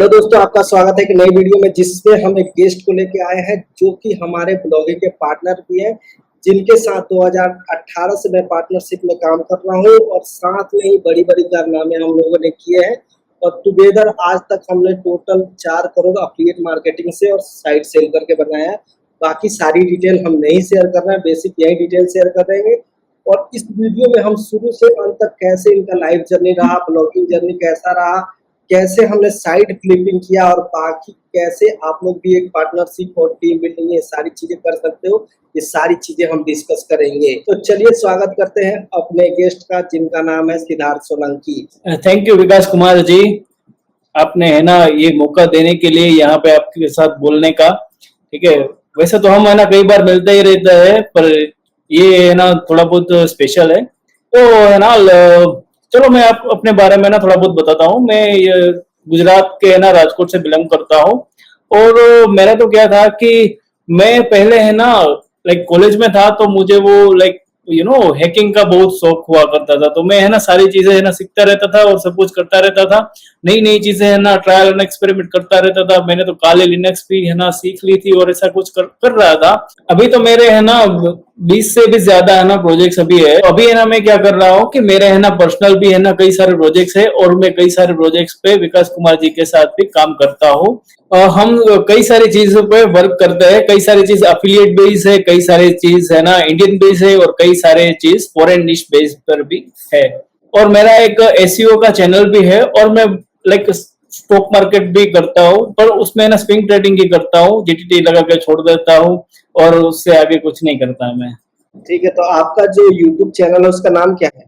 Hello दोस्तों, आपका स्वागत है एक नई वीडियो में जिसमें हम एक गेस्ट को लेके आए हैं जो कि हमारे ब्लॉगिंग के पार्टनर भी हैं, जिनके साथ 2018 से मैं पार्टनरशिप में काम कर रहा हूं और साथ में ही बड़ी-बड़ी कारनामे हम लोगों ने किए हैं और टुगेदर आज तक हमने टोटल 4 करोड़ एफिलिएट मार्केटिंग से और साइट सेल करके बनाया है। बाकी सारी डिटेल हम नहीं शेयर कर रहे हैं, बेसिक यही डिटेल शेयर कर देंगे। और इस वीडियो में हम शुरू से अंत तक कैसे इनका लाइफ जर्नी रहा, ब्लॉगिंग जर्नी कैसा रहा, कैसे हमने साइट फ्लिपिंग किया और बाकी कैसे आप लोग भी एक पार्टनरशिप और टीम बिल्डिंग ये सारी चीजें कर सकते हो, ये सारी चीजें हम डिस्कस करेंगे। तो चलिए स्वागत करते हैं अपने गेस्ट का, जिनका नाम है सिद्धार्थ सोलंकी। थैंक यू विकास कुमार जी, आपने है ना ये मौका देने के लिए यहाँ पे आपके साथ बोलने का। ठीक है, वैसे तो हम है ना कई बार मिलते ही रहता है, पर ये है ना थोड़ा बहुत स्पेशल है। तो है ना चलो मैं आप अपने बारे में ना थोड़ा बहुत बताता हूँ। मैं गुजरात के है ना राजकोट से बिलोंग करता हूँ। और मेरा तो क्या था कि मैं पहले है ना लाइक कॉलेज में था तो मुझे वो लाइक हैकिंग का बहुत शौक हुआ करता था। तो मैं है ना सारी चीजें है ना सीखता रहता था और सब कुछ करता रहता था। नई नई चीजें है ना ट्रायल एंड एक्सपेरिमेंट करता रहता था। मैंने तो काले लिनक्स भी है ना सीख ली थी और ऐसा कुछ कर रहा था। अभी तो मेरे है ना 20 से भी ज्यादा है ना प्रोजेक्ट्स अभी है। अभी है ना मैं क्या कर रहा हूँ कि मेरे है ना पर्सनल भी है ना कई सारे प्रोजेक्ट्स है और मैं कई सारे प्रोजेक्ट्स पे विकास कुमार जी के साथ भी काम करता हूँ। हम कई सारी चीजों पे वर्क करते हैं। कई सारी चीज अफिलिएट बेस है, कई सारी चीज है ना इंडियन बेस है और कई सारे चीज फॉरेन निश बेस पर भी है। और मेरा एक एसईओ का चैनल भी है और मैं लाइक स्टॉक मार्केट भी करता हूँ, पर उसमें ना स्विंग ट्रेडिंग ही करता हूँ। जीटीटी लगा के छोड़ देता हूँ और उससे आगे कुछ नहीं करता मैं। ठीक है, तो आपका जो यूट्यूब चैनल है उसका नाम क्या है?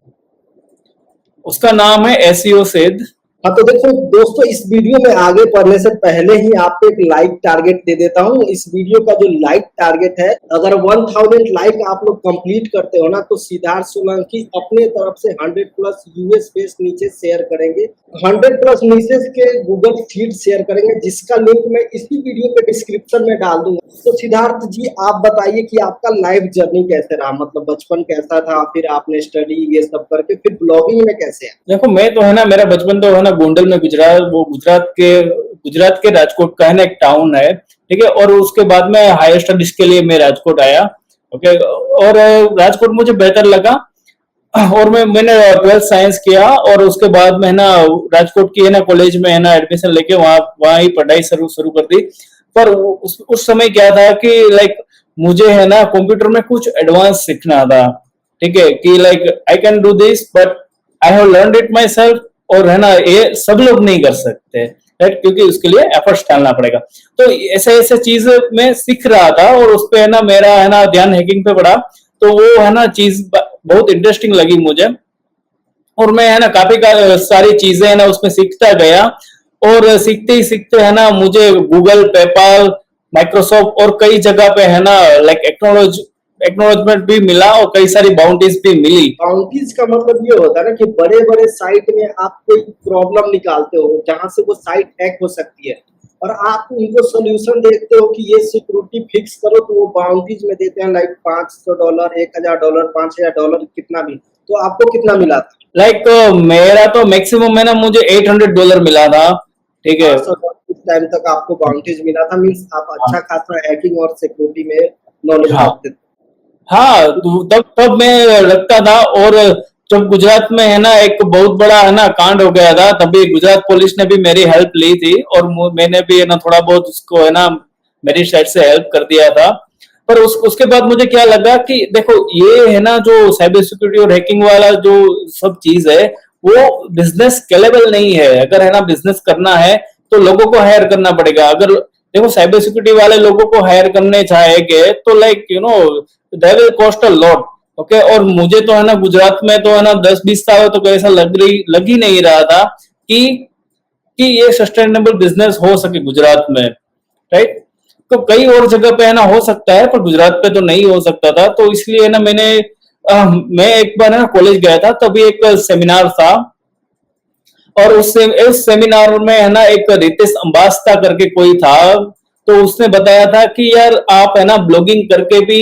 उसका नाम है एसईओ सिद्ध। हाँ, तो देखो दोस्तों, इस वीडियो में आगे बढ़ने से पहले ही आपको एक लाइक टारगेट दे देता हूँ। इस वीडियो का जो लाइक टारगेट है, अगर 1000 लाइक आप लोग कंप्लीट करते हो ना, तो सिद्धार्थ सोलंकी अपने तरफ से 100 प्लस यूएस बेस नीचे शेयर करेंगे, 100 प्लस नीचे के गूगल फीड शेयर करेंगे, जिसका लिंक मैं इसी वीडियो के डिस्क्रिप्शन में डाल दूंगा। तो सिद्धार्थ जी, आप बताइए कि आपका लाइफ जर्नी कैसे रहा, मतलब बचपन कैसा था, फिर आपने स्टडी ये सब करके फिर ब्लॉगिंग में कैसे है? देखो मैं तो है ना मेरा बचपन तो है ना गोंडल में गुजरा। वो गुजरात के राजकोट का है ना एक टाउन है। ठीक है, और उसके बाद में हायर स्टडीज के लिए मैं राजकोट आया। ओके, और राजकोट मुझे बेहतर लगा और मैंने 12th साइंस किया और उसके बाद में है ना राजकोट की है ना कॉलेज में है ना एडमिशन लेके वहाँ ही पढ़ाई शुरू कर दी। पर उस समय क्या था कि लाइक मुझे है ना कंप्यूटर में कुछ एडवांस सीखना था। ठीक है, कि like I can do this but I have learned it my self. और है ना ये सब लोग नहीं कर सकते, राइट, क्योंकि उसके लिए एफर्ट्स डालना पड़ेगा। तो ऐसे ऐसे चीज मैं सीख रहा था और उस पे है ना मेरा है ना ध्यान हैकिंग पे पड़ा। तो वो है ना चीज बहुत इंटरेस्टिंग लगी मुझे और मैं है ना काफी सारी चीजें है ना उसमें सीखता गया। और सीखते ही सीखते है ना मुझे गूगल, पेपाल, माइक्रोसॉफ्ट और कई जगह पे है ना लाइक एक्नॉलेजमेंट भी मिला और कई सारी बाउंड्रीज भी मिली। बाउंड्रीज का मतलब ये होता है ना कि बड़े बड़े साइट में आप कोई प्रॉब्लम निकालते हो जहां से वो साइट हैक हो सकती है और आप उनको सोल्यूशन देखते हो कि ये सिक्योरिटी फिक्स करो, तो वो बाउंड्रीज में देते हैं लाइक $500, $1000, $5000, कितना भी। तो आपको कितना मिला था? लाइक मेरा तो मैक्सिमम है ना मुझे $800 मिला था। ठीक है, 500 उस टाइम तक आपको बाउंड्रीज मिला था, मीन्स आप अच्छा खासा हैकिंग और सिक्योरिटी में नॉलेज हाँ रखते थे। हाँ, तो तब तब मैं रखता था। और जब गुजरात में है ना एक बहुत बड़ा है ना कांड हो गया था, तभी गुजरात पुलिस ने भी मेरी हेल्प ली थी और मैंने भी है ना थोड़ा बहुत उसको है ना मेरी साइड से हेल्प कर दिया था। पर उसके बाद मुझे क्या लगा कि देखो ये है ना जो साइबर सिक्योरिटी और हैकिंग वाला जो सब चीज है वो बिजनेस स्केलेबल नहीं है। अगर है ना बिजनेस करना है तो लोगों को हायर करना पड़ेगा। अगर देखो साइबर सिक्योरिटी वाले लोगों को हायर करने चाहेंगे तो like they will cost a lot. Okay, और मुझे तो है ना गुजरात में तो है ना 10-20 साल तो ऐसा लग ही नहीं रहा था कि ये सस्टेनेबल बिजनेस हो सके गुजरात में, राइट। तो कई और जगह पे है ना हो सकता है पर गुजरात पे तो नहीं हो सकता था। तो इसलिए ना मैं एक बार ना कॉलेज गया था, तभी एक सेमिनार था और उस सेमिनार में है ना एक रितेश अंबास्ता करके कोई था। तो उसने बताया था कि यार आप है ना ब्लॉगिंग करके भी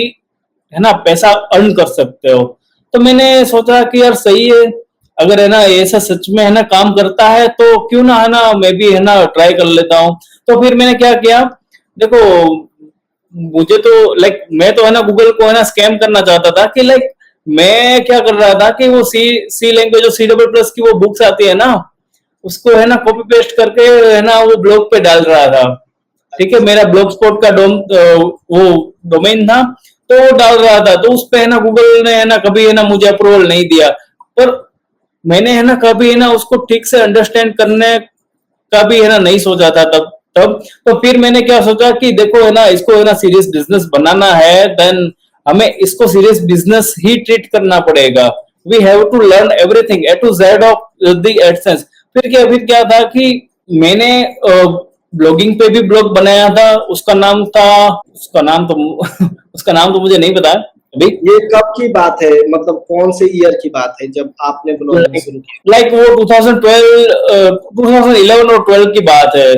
है ना पैसा अर्न कर सकते हो। तो मैंने सोचा कि यार सही है, अगर है ना ऐसा सच में है ना काम करता है तो क्यों ना है ना मैं भी है ना ट्राई कर लेता हूँ। तो फिर मैंने क्या किया, देखो मुझे तो लाइक मैं तो है ना गूगल को है ना स्कैम करना चाहता था कि लाइक मैं क्या कर रहा था कि वो सी सी लैंग्वेज जो C++ की वो बुक्स आती है ना, उसको है ना कॉपी पेस्ट करके है ना वो ब्लॉग पे डाल रहा था। ठीक है, अच्छा। मेरा ब्लॉग स्पॉट का वो डोमेन था, तो वो डाल रहा था, तो उस पे है ना गूगल ने है ना कभी है ना मुझे अप्रूवल नहीं दिया। पर मैंने है ना कभी है ना उसको ठीक से अंडरस्टैंड करने का भी है ना नहीं सोचा था तब तब तो फिर मैंने क्या सोचा कि देखो है ना इसको है ना सीरियस बिजनेस बनाना है, देन हमें इसको सीरियस बिजनेस ही ट्रीट करना पड़ेगा। We have to learn everything A to Z of the AdSense. फिर क्या था कि मैंने ब्लॉगिंग पे भी ब्लॉग बनाया था, उसका नाम तो उसका नाम तो मुझे नहीं पता अभी। ये कब की बात है, मतलब कौन से ईयर की बात है जब आपने ब्लॉगिंग लाइक शुरू की? लाइक वो 2011 और 12 की बात है।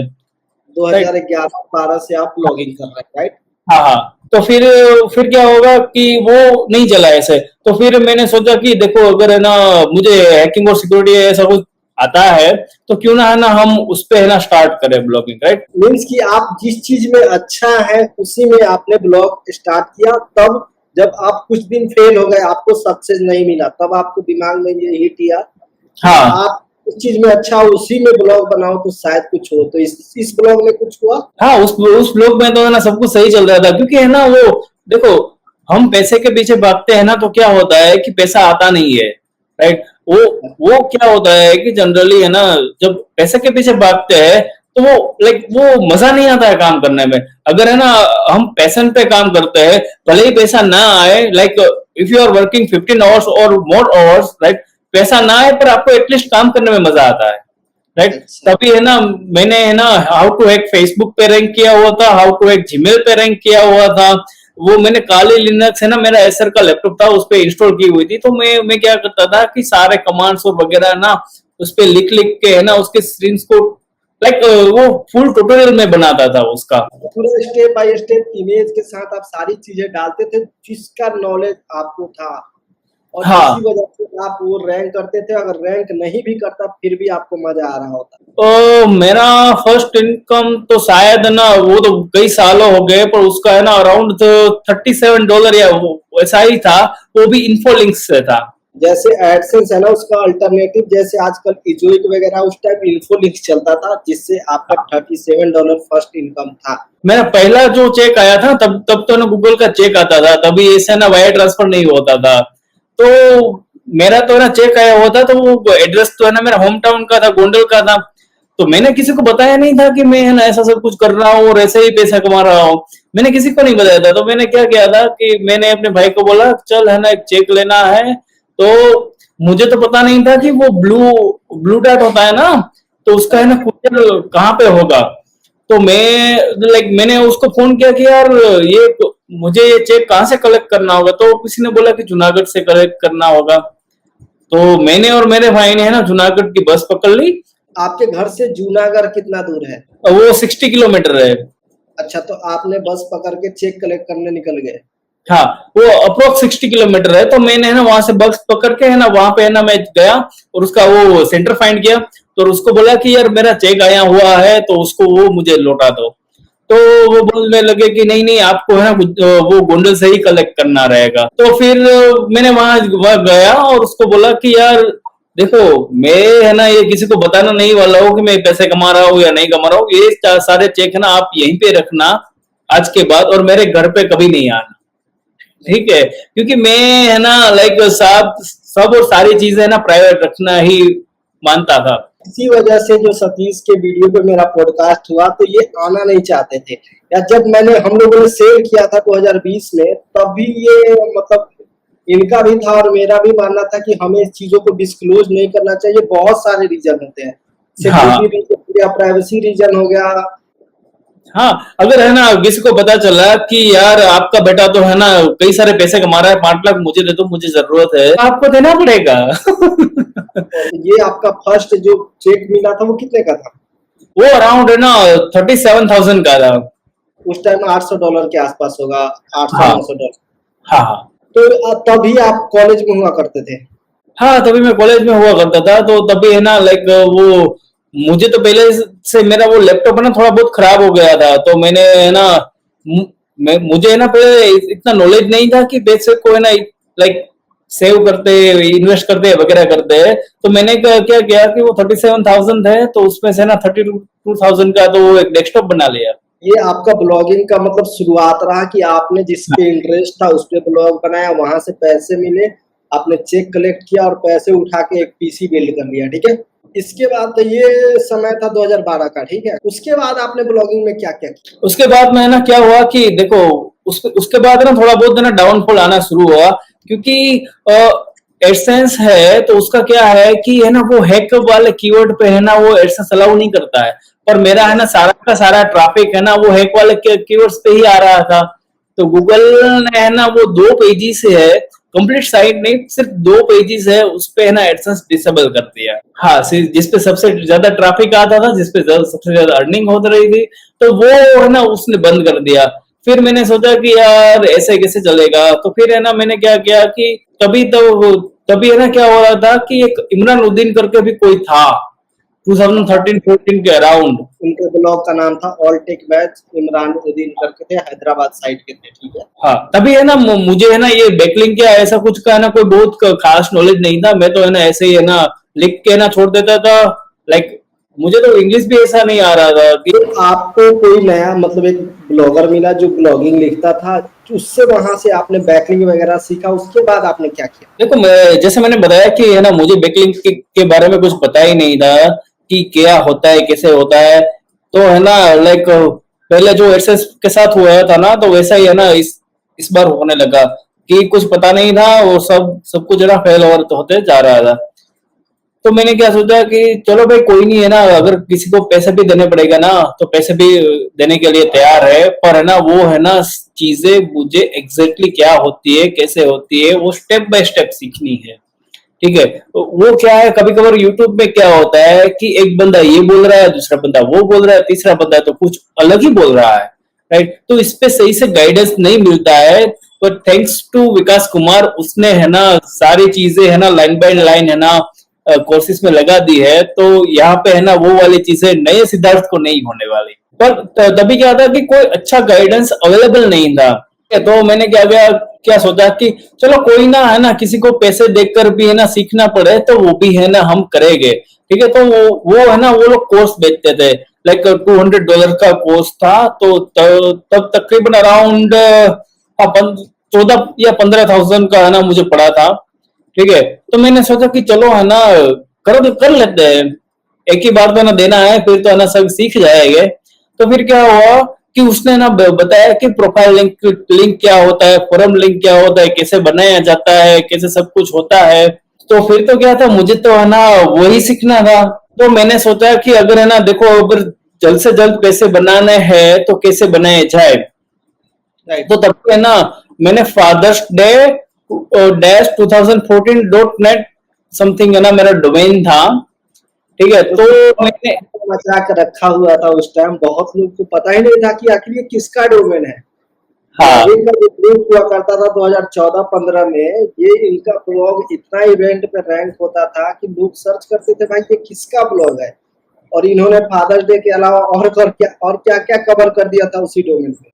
राइट। 2011-12 से आप ब्लॉगिंग कर रहे हैं, राइट? हाँ हाँ। तो फिर क्या होगा कि वो नहीं चला ऐसे। तो फिर मैंने सोचा कि देखो अगर है ना मुझे हैकिंग और सिक्योरिटी ऐसा कुछ आता है तो क्यों ना है ना हम उस पे है ना स्टार्ट करें ब्लॉगिंग, राइट। मीन्स कि आप जिस चीज में अच्छा है उसी में आपने ब्लॉग स्टार्ट किया, तब जब आप कुछ दिन फेल हो गए, आपको सक्सेस नहीं मिला, तब आपको दिमाग में ये हिट किया कि हाँ आप उस चीज में अच्छा हो, उसी में ब्लॉग बनाओ तो शायद कुछ हो। तो इस ब्लॉग में कुछ हुआ? हाँ, उस ब्लॉग में तो है ना सब कुछ सही चल रहा था, क्योंकि है ना वो देखो हम पैसे के पीछे भागते हैं ना तो क्या होता है कि पैसा आता नहीं है, राइट। वो क्या होता है कि जनरली है ना जब पैसे के पीछे भागते हैं तो वो लाइक वो मजा नहीं आता है काम करने में। अगर है ना हम पैशन पे काम करते हैं, भले ही पैसा ना आए, like if you are working 15 hours और मोर आवर्स, राइट, पैसा ना आए पर आपको एटलीस्ट काम करने में मजा आता है, राइट। अच्छा। तभी है ना मैंने है ना हाउ टू हैक फेसबुक पे रैंक किया हुआ था, हाउ टू हैक जीमेल पे रैंक किया हुआ था। वो मैंने काली लिनक्स है ना, मेरा एसर का लैपटॉप था, उस पे इंस्टॉल की हुई थी। तो मैं क्या करता था कि सारे कमांड्स और वगैरह ना उस पे लिख लिख के है ना उसके स्क्रीन्स को लाइक वो फुल ट्यूटोरियल में बनाता था उसका। तो पूरे स्टेप बाय स्टेप इमेज के साथ आप सारी चीजें डालते थे जिसका नॉलेज आपको था, और इसी हाँ, वजह से आप वो रैंक करते थे। अगर रैंक नहीं भी करता फिर भी आपको मजा आ रहा होता। मेरा फर्स्ट इनकम तो शायद है ना वो तो कई सालों हो गए, पर उसका है ना अराउंड $37 या वो वैसा ही था। वो भी इन्फोलिंक्स से था। जैसे एडसेंस है ना, उसका अल्टरनेटिव जैसे आजकल इजोइक वगैरह, उस टाइम इन्फोलिंक्स चलता था जिससे आपका $37 फर्स्ट इनकम था। मेरा पहला जो चेक आया था तब तब तो ना गूगल का चेक आता था, तभी ऐसे ना वायर ट्रांसफर नहीं होता था। तो मेरा तो ना चेक आया हुआ था, तो वो एड्रेस तो है ना मेरा होम टाउन का था, गोंडल का था। तो मैंने किसी को बताया नहीं था कि मैं है ना ऐसा सब कुछ कर रहा हूँ और ऐसे ही पैसा कमा रहा हूँ। मैंने किसी को नहीं बताया था। तो मैंने क्या किया था कि मैंने अपने भाई को बोला चल है ना एक चेक लेना है। तो मुझे तो पता नहीं था कि वो ब्लू ब्लू डॉट होता है ना, तो उसका है ना कुरियर कहाँ पे होगा। तो मैंने उसको फोन किया कि यार ये मुझे ये चेक कहाँ से कलेक्ट करना होगा। तो किसी ने बोला कि जूनागढ़ से कलेक्ट करना होगा। तो मैंने और मेरे भाई ने है ना जूनागढ़ की बस पकड़ ली। आपके घर से जूनागढ़ कितना दूर है? वो 60 किलोमीटर है। अच्छा, तो आपने बस पकड़ के चेक कलेक्ट करने निकल गए। हाँ, वो अप्रोक्स 60 किलोमीटर है। तो मैंने है ना वहां से बस पकड़ के है ना वहां पे है ना मैं गया और उसका वो सेंटर फाइंड किया। तो उसको बोला कि यार मेरा चेक आया हुआ है तो उसको वो मुझे लौटा दो। तो वो बोलने लगे कि नहीं नहीं आपको है ना वो गोंडल से ही कलेक्ट करना रहेगा। तो फिर मैंने वहां गया और उसको बोला कि यार देखो मैं है ना ये किसी को बताना नहीं वाला हूँ कि मैं पैसे कमा रहा हूँ या नहीं कमा रहा हूँ। ये सारे चेक है ना आप यहीं पे रखना आज के बाद, और मेरे घर पे कभी नहीं आना, ठीक है। क्योंकि मैं है ना लाइक सब सब और सारी चीजें ना प्राइवेट रखना ही मानता था। इसी वजह से जो सतीश के वीडियो पे मेरा पॉडकास्ट हुआ, तो ये आना नहीं चाहते थे। या जब हम लोगों ने सेल किया था 2020 में, तब भी ये मतलब इनका भी था और मेरा भी मानना था कि हमें इस चीजों को डिस्क्लोज नहीं करना चाहिए। बहुत सारे रीजन होते हैं, हाँ सिक्योरिटी रीजन हो गया, प्राइवेसी रीजन हो गया। हाँ, अगर है ना किसी को पता चला कि यार आपका बेटा तो है ना कई सारे पैसे कमा रहा है, 5 लाख मुझे दे दो मुझे जरूरत है, आपको देना पड़ेगा। और ये आपका फर्स्ट जो चेक मिला था वो कितने का था? वो अराउंड है ना 37,000 का था। उस टाइम $800 के आसपास होगा, 800 हाँ 900 डॉलर। हाँ हाँ। तो तभी आप कॉलेज में हुआ करते थे? हाँ, तभी मैं कॉलेज में हुआ करता था, तो तभी है ना लाइक वो मुझे तो पहले से मेरा वो लैपटॉप है ना थोड़ा बहुत खराब हो गया था, तो मैंने है ना मुझे है ना पहले इतना नॉलेज नहीं था कि पैसे को है ना लाइक सेव करते, इन्वेस्ट करते वगैरह करते हैं। तो मैंने क्या किया कि वो 37,000 है, तो उसमें से ना 32,000 का तो वो एक डेस्कटॉप बना लिया। ये आपका ब्लॉगिंग का मतलब शुरुआत रहा कि आपने जिस पे इंटरेस्ट था उस पे ब्लॉग बनाया, वहां से पैसे मिले, आपने चेक कलेक्ट किया और पैसे उठा के एक पीसी बिल्ड कर लिया, ठीक है। इसके बाद तो ये समय था 2012 का, ठीक है। उसके बाद आपने ब्लॉगिंग में क्या क्या किया? उसके बाद में ना क्या हुआ कि देखो उसके बाद ना थोड़ा बहुत ना डाउनफॉल आना शुरू हुआ, क्योंकि एडसेंस है तो उसका क्या है कि है ना वो हैक वाले कीवर्ड पे है ना वो एडसेंस अलाउ नहीं करता है। पर मेरा है ना सारा का सारा ट्रैफिक है ना वो हैक वाले कीवर्ड्स पे ही आ रहा था। तो गूगल ने है ना वो 2 पेजेस से है, कंप्लीट साइट नहीं, सिर्फ 2 पेजेस है, उस पे है ना एडसेंस डिसेबल कर दिया। हाँ, जिस पे सबसे ज्यादा ट्रैफिक आता था, जिस पे सबसे ज्यादा अर्निंग होती रही थी, तो वो है ना उसने बंद कर दिया। फिर मैंने सोचा कि यार ऐसे कैसे चलेगा, तो फिर है ना मैंने क्या किया कि तभी है ना क्या हो रहा था कि एक इमरान उद्दीन करके भी कोई था 2013-14 के अराउंड। उनके ब्लॉग का नाम था all tech batch, Imran Uddin करके थे, हैदराबाद साइड के थे, ठीक है। हाँ, तभी है ना मुझे है ना ये बैकलिंक या ऐसा कुछ का है ना कोई बहुत खास नॉलेज नहीं था। मैं तो है ना ऐसे ही है ना लिख के ना छोड़ देता था। लाइक मुझे तो इंग्लिश भी ऐसा नहीं आ रहा था कि फिर आपको कोई नया मतलब एक ब्लॉगर मिला जो ब्लॉगिंग लिखता था, उससे वहां से आपने बैकलिंग वगैरह सीखा, उसके बाद आपने क्या किया? देखो जैसे मैंने बताया कि है ना मुझे बैकलिंक के बारे में कुछ पता ही नहीं था कि क्या होता है, कैसे होता है। तो है ना लाइक पहले जो एडसेंस के साथ हुआ था ना, तो वैसा ही है ना इस बार होने लगा कि कुछ पता नहीं था, वो सब कुछ है ना फेल और होते जा रहा था। तो मैंने क्या सोचा कि चलो भाई कोई नहीं है ना, अगर किसी को पैसे भी देने पड़ेगा ना तो पैसे भी देने के लिए तैयार है, पर है ना वो है ना चीजें मुझे एग्जैक्टली क्या होती है, कैसे होती है, वो स्टेप बाय स्टेप सीखनी है। ठीक है, तो वो क्या है, कभी कभार यूट्यूब में क्या होता है कि एक बंदा ये बोल रहा है, दूसरा बंदा वो बोल रहा है, तीसरा बंदा तो कुछ अलग ही बोल रहा है। राइट, तो इस पे सही से गाइडेंस नहीं मिलता है। पर थैंक्स टू विकास कुमार, उसने है ना सारी चीजें है ना लाइन बाय लाइन है ना कोर्सेज में लगा दी है, तो यहाँ पे है ना वो वाली चीजें नए सिद्धार्थ को नहीं होने वाली। पर तभी क्या था कि कोई अच्छा गाइडेंस अवेलेबल नहीं था। तो मैंने क्या सोचा कि चलो कोई ना है ना, किसी को पैसे देकर भी है ना सीखना पड़े तो वो भी है ना हम करेंगे। ठीक है, तो वो है ना वो लोग कोर्स बेचते थे, लाइक $200 का कोर्स था। तो तब तकरीबन अराउंड 14 या 15,000 का है ना मुझे पड़ा था। ठीक है, तो मैंने सोचा कि चलो है ना कर लेते हैं, एक ही बार तो ना देना है, फिर तो है ना सब सीख जाएंगे। तो फिर क्या हुआ कि उसने ना बताया कि प्रोफाइल लिंक लिंक क्या होता है, फोरम लिंक क्या होता है, कैसे बनाया जाता है, कैसे सब कुछ होता है। तो फिर तो क्या था, मुझे तो है ना वही सीखना था। तो मैंने सोचा कि अगर है ना देखो, अगर जल्द से जल्द पैसे बनाने हैं तो कैसे बनाए जाए। राइट। तो तब है ना मैंने fathers day dash 2014.net something है ना मेरा डोमेन था। ठीक है, तो मैंने मचा के रखा हुआ था उस टाइम, बहुत लोग को पता ही नहीं था कि आखिर ये किसका डोमेन है। हाँ ब्लॉगिंग का जो ग्रुप हुआ करता था 2014-15 में, ये इनका ब्लॉग इतना इवेंट पे रैंक होता था कि लोग सर्च करते थे भाई ये किसका ब्लॉग है। और इन्होंने फादर्स डे के अलावा और क्या क्या कवर कर दिया था उसी डोमेन पे।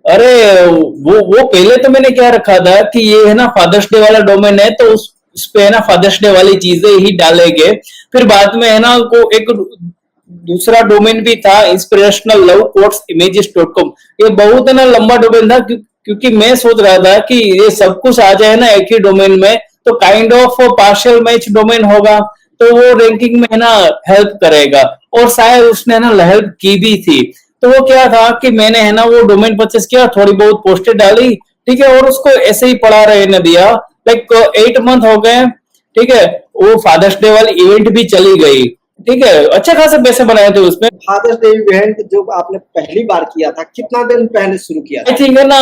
अरे वो पहले तो मैंने क्या रखा था कि ये है ना फादर्स डे वाला डोमेन है, तो उस पे है ना फादर्स डे वाली चीजें ही डालेंगे। फिर बाद में है ना को एक दूसरा डोमेन भी था, इंस्पिरेशनल लव कोट्स images.com। ये बहुत है ना लंबा डोमेन था, क्योंकि मैं सोच रहा था कि ये सब कुछ आ जाए ना एक ही डोमेन में, तो kind of partial match domain होगा, तो वो रैंकिंग में है ना हेल्प करेगा। और शायद उसने ना हेल्प की भी थी। तो वो क्या था कि मैंने है ना वो डोमेन परचेस किया, थोड़ी बहुत पोस्टें डाली। ठीक है, और उसको ऐसे ही पड़ा रहने दिया। लाइक 8 मंथ हो गए। ठीक है, वो फादर्स डे वाली इवेंट भी चली गई। ठीक है, अच्छे खासे पैसे बनाए थे उसमें। फादर्स डे इवेंट जो आपने पहली बार किया था, कितना दिन पहले शुरू किया आई था? थिंक है ना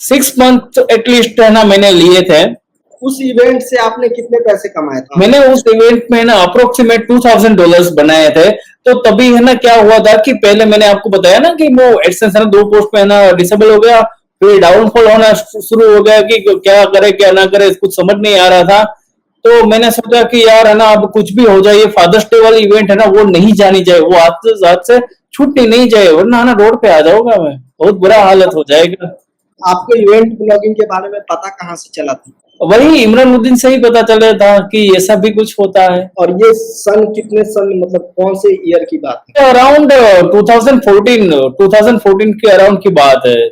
6 मंथ एटलीस्ट है ना मैंने लिए थे। उस इवेंट से आपने कितने पैसे कमाए थे? मैंने उस इवेंट में ना अप्रोक्सीमेट $2,000 बनाए थे। तो तभी है ना क्या हुआ था कि पहले मैंने आपको बताया ना कि वो एडसेंस है ना 2 पोस्ट में है ना डिसेबल हो गया। फिर डाउनफॉल होना शुरू हो गया कि क्या करे क्या ना करे, कुछ समझ नहीं आ रहा था। तो मैंने सोचा कि यार है ना अब कुछ भी हो जाए, ये फादर्स डे वाली इवेंट है ना वो नहीं जानी चाहिए, वो हाथ से छूटनी नहीं चाहिए, वरना है ना रोड पे आ जाऊंगा मैं, बहुत बुरा हालत हो जाएगा। आपको इवेंट ब्लॉगिंग के बारे में पता कहाँ से चला था? वही इमरानुद्दीन से ही पता चला था कि ऐसा भी कुछ होता है। और ये सन कितने सन, मतलब कौन से ईयर की बात है? अराउंड 2014 के अराउंड की बात है।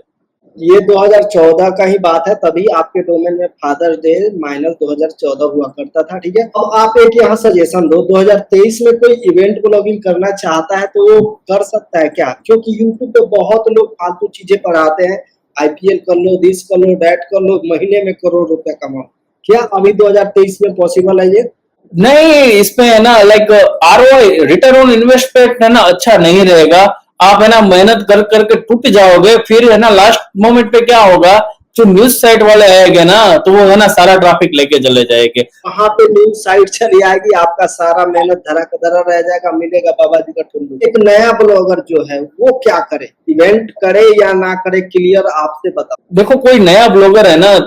ये 2014 का ही बात है, तभी आपके डोमेन में फादर्स डे माइनस 2014 हुआ करता था। ठीक है, अब आप एक यहाँ सजेशन दो, 2023 में कोई इवेंट ब्लॉगिंग करना चाहता है तो वो कर सकता है क्या? क्योंकि यूट्यूब पे बहुत लोग फालतू चीजें पढ़ाते हैं, आईपीएल कर लो, दिस कर लो, दैट कर लो, महीने में करोड़ रुपया कमाओ। क्या अभी 2023 में पॉसिबल है ये? नहीं, इसमें है ना like ROI, return on investment है ना अच्छा नहीं रहेगा। आप है ना मेहनत कर करके टूट जाओगे, फिर है ना लास्ट मोमेंट पे क्या होगा, जो न्यूज साइट वाले आएंगे ना तो वो है ना सारा ट्रैफिक लेके चले जाएंगे। वहां पे न्यूज साइट चली आएगी, आपका सारा मेहनत धरा कधरा रह जाएगा, मिलेगा बाबा जी का टुल्लू। एक नया ब्लॉगर जो है वो क्या करे, इवेंट करे या ना करे, क्लियर आपसे बताओ। देखो कोई नया ब्लॉगर है ना,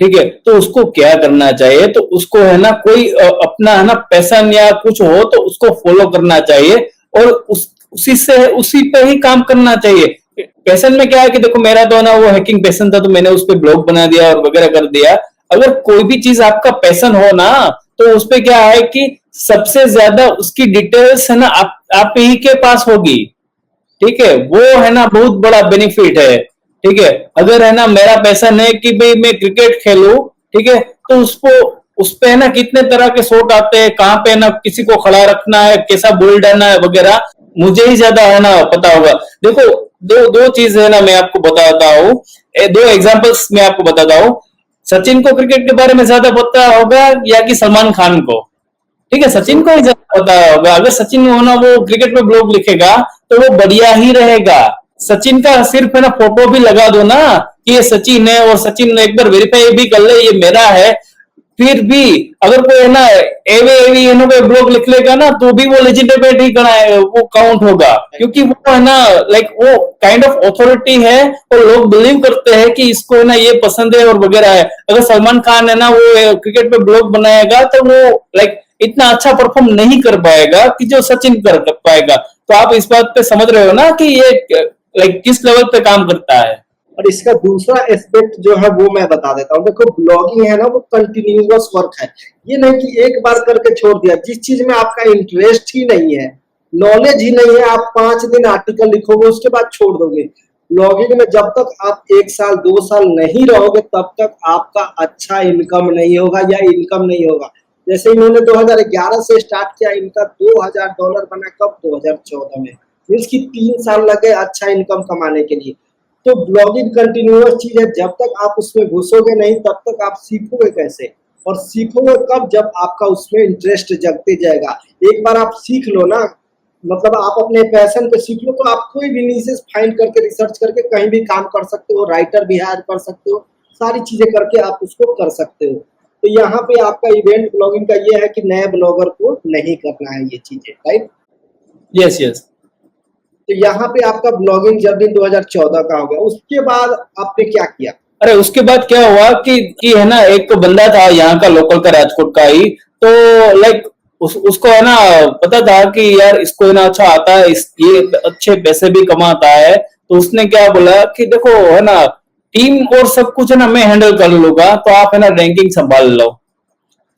ठीक है, तो उसको क्या करना चाहिए, तो उसको है ना कोई अपना है ना पैशन या कुछ हो तो उसको फॉलो करना चाहिए, और उसी पे ही काम करना चाहिए। पैशन में क्या है कि देखो मेरा तो है ना वो हैकिंग पैशन था, तो मैंने उस पर ब्लॉग बना दिया और वगैरह कर दिया। अगर कोई भी चीज आपका पैशन हो ना, तो उस पे क्या है कि सबसे ज्यादा उसकी डिटेल्स है ना आप ही के पास होगी। ठीक है, वो है ना बहुत बड़ा बेनिफिट है। ठीक है, अगर है ना मेरा पैशन है कि भाई मैं क्रिकेट खेलूं, ठीक है, तो उसको उस पे है ना कितने तरह के शॉट आते हैं, कहाँ पे ना किसी को खड़ा रखना है, कैसा बॉल डालना है वगैरह, मुझे ही ज्यादा है ना पता होगा। देखो दो दो चीज है ना मैं आपको बताता हूँ, दो एग्जांपल्स मैं आपको बताता हूँ। सचिन को क्रिकेट के बारे में ज्यादा पता होगा या कि सलमान खान को? ठीक है, सचिन को ही ज्यादा पता होगा। अगर सचिन हो ना वो क्रिकेट में ब्लॉग लिखेगा तो वो बढ़िया ही रहेगा। सचिन का सिर्फ है ना फोटो भी लगा दो ना कि ये सचिन है, और सचिन एक बार वेरीफाई भी कर ले ये मेरा है, फिर भी अगर कोई है ना एवे एवी इन्हों पे ब्लॉग लिख लेगा ना तो भी वो लेजिटिमेट ही वो काउंट होगा, क्योंकि वो है ना लाइक वो काइंड ऑफ अथॉरिटी है, और लोग बिलीव करते हैं कि इसको है ना ये पसंद है और वगैरह है। अगर सलमान खान है ना वो क्रिकेट पे ब्लॉग बनाएगा तो वो लाइक इतना अच्छा परफॉर्म नहीं कर पाएगा कि जो सचिन कर पाएगा। तो आप इस बात पे समझ रहे हो ना कि ये लाइक किस लेवल पे काम करता है। और इसका दूसरा एस्पेक्ट जो है वो मैं बता देता हूँ। देखो ब्लॉगिंग है ना वो कंटिन्यूअस वर्क है, ये नहीं कि एक बार करके छोड़ दिया। जिस चीज में आपका इंटरेस्ट ही नहीं है, नॉलेज ही नहीं है, आप 5 दिन आर्टिकल लिखोगे उसके बाद छोड़ दोगे। ब्लॉगिंग में जब तक आप 1 साल 2 साल नहीं रहोगे तब तक आपका अच्छा इनकम नहीं होगा, या इनकम नहीं होगा। जैसे इन्होंने 2011 से स्टार्ट किया, इनका $2000 बना कब? 2014 में। मीन्स की 3 साल लगे अच्छा इनकम कमाने के लिए। तो ब्लॉगिंग कंटिन्यूअस चीज है, जब तक आप उसमें घुसोगे नहीं तब तक आप सीखोगे कैसे? और सीखोगे कब? जब आपका उसमें इंटरेस्ट जगते जाएगा। एक बार आप सीख लो ना, मतलब आप अपने पैशन पे सीख लो, तो आप कोई भी नीशेस फाइंड करके रिसर्च करके कहीं भी काम कर सकते हो, राइटर भी हायर कर सकते हो, सारी चीजें करके आप उसको कर सकते हो। तो यहाँ पे आपका इवेंट ब्लॉगिंग का ये है कि नए ब्लॉगर को नहीं करना है ये चीजें, राइट? Yes yes. तो यहाँ पे आपका ब्लॉगिंग जर्नी 2014 का हो गया। उसके बाद आपने क्या किया? अरे उसके बाद क्या हुआ कि है ना एक तो बंदा था यहाँ का, लोकल का, राजकोट का ही, तो लाइक उसको है ना पता था कि यार इसको है ना अच्छा आता है, ये अच्छे पैसे भी कमाता है। तो उसने क्या बोला कि देखो है ना टीम और सब कुछ है ना मैं हैंडल कर लूंगा, तो आप है ना रैंकिंग संभाल लो।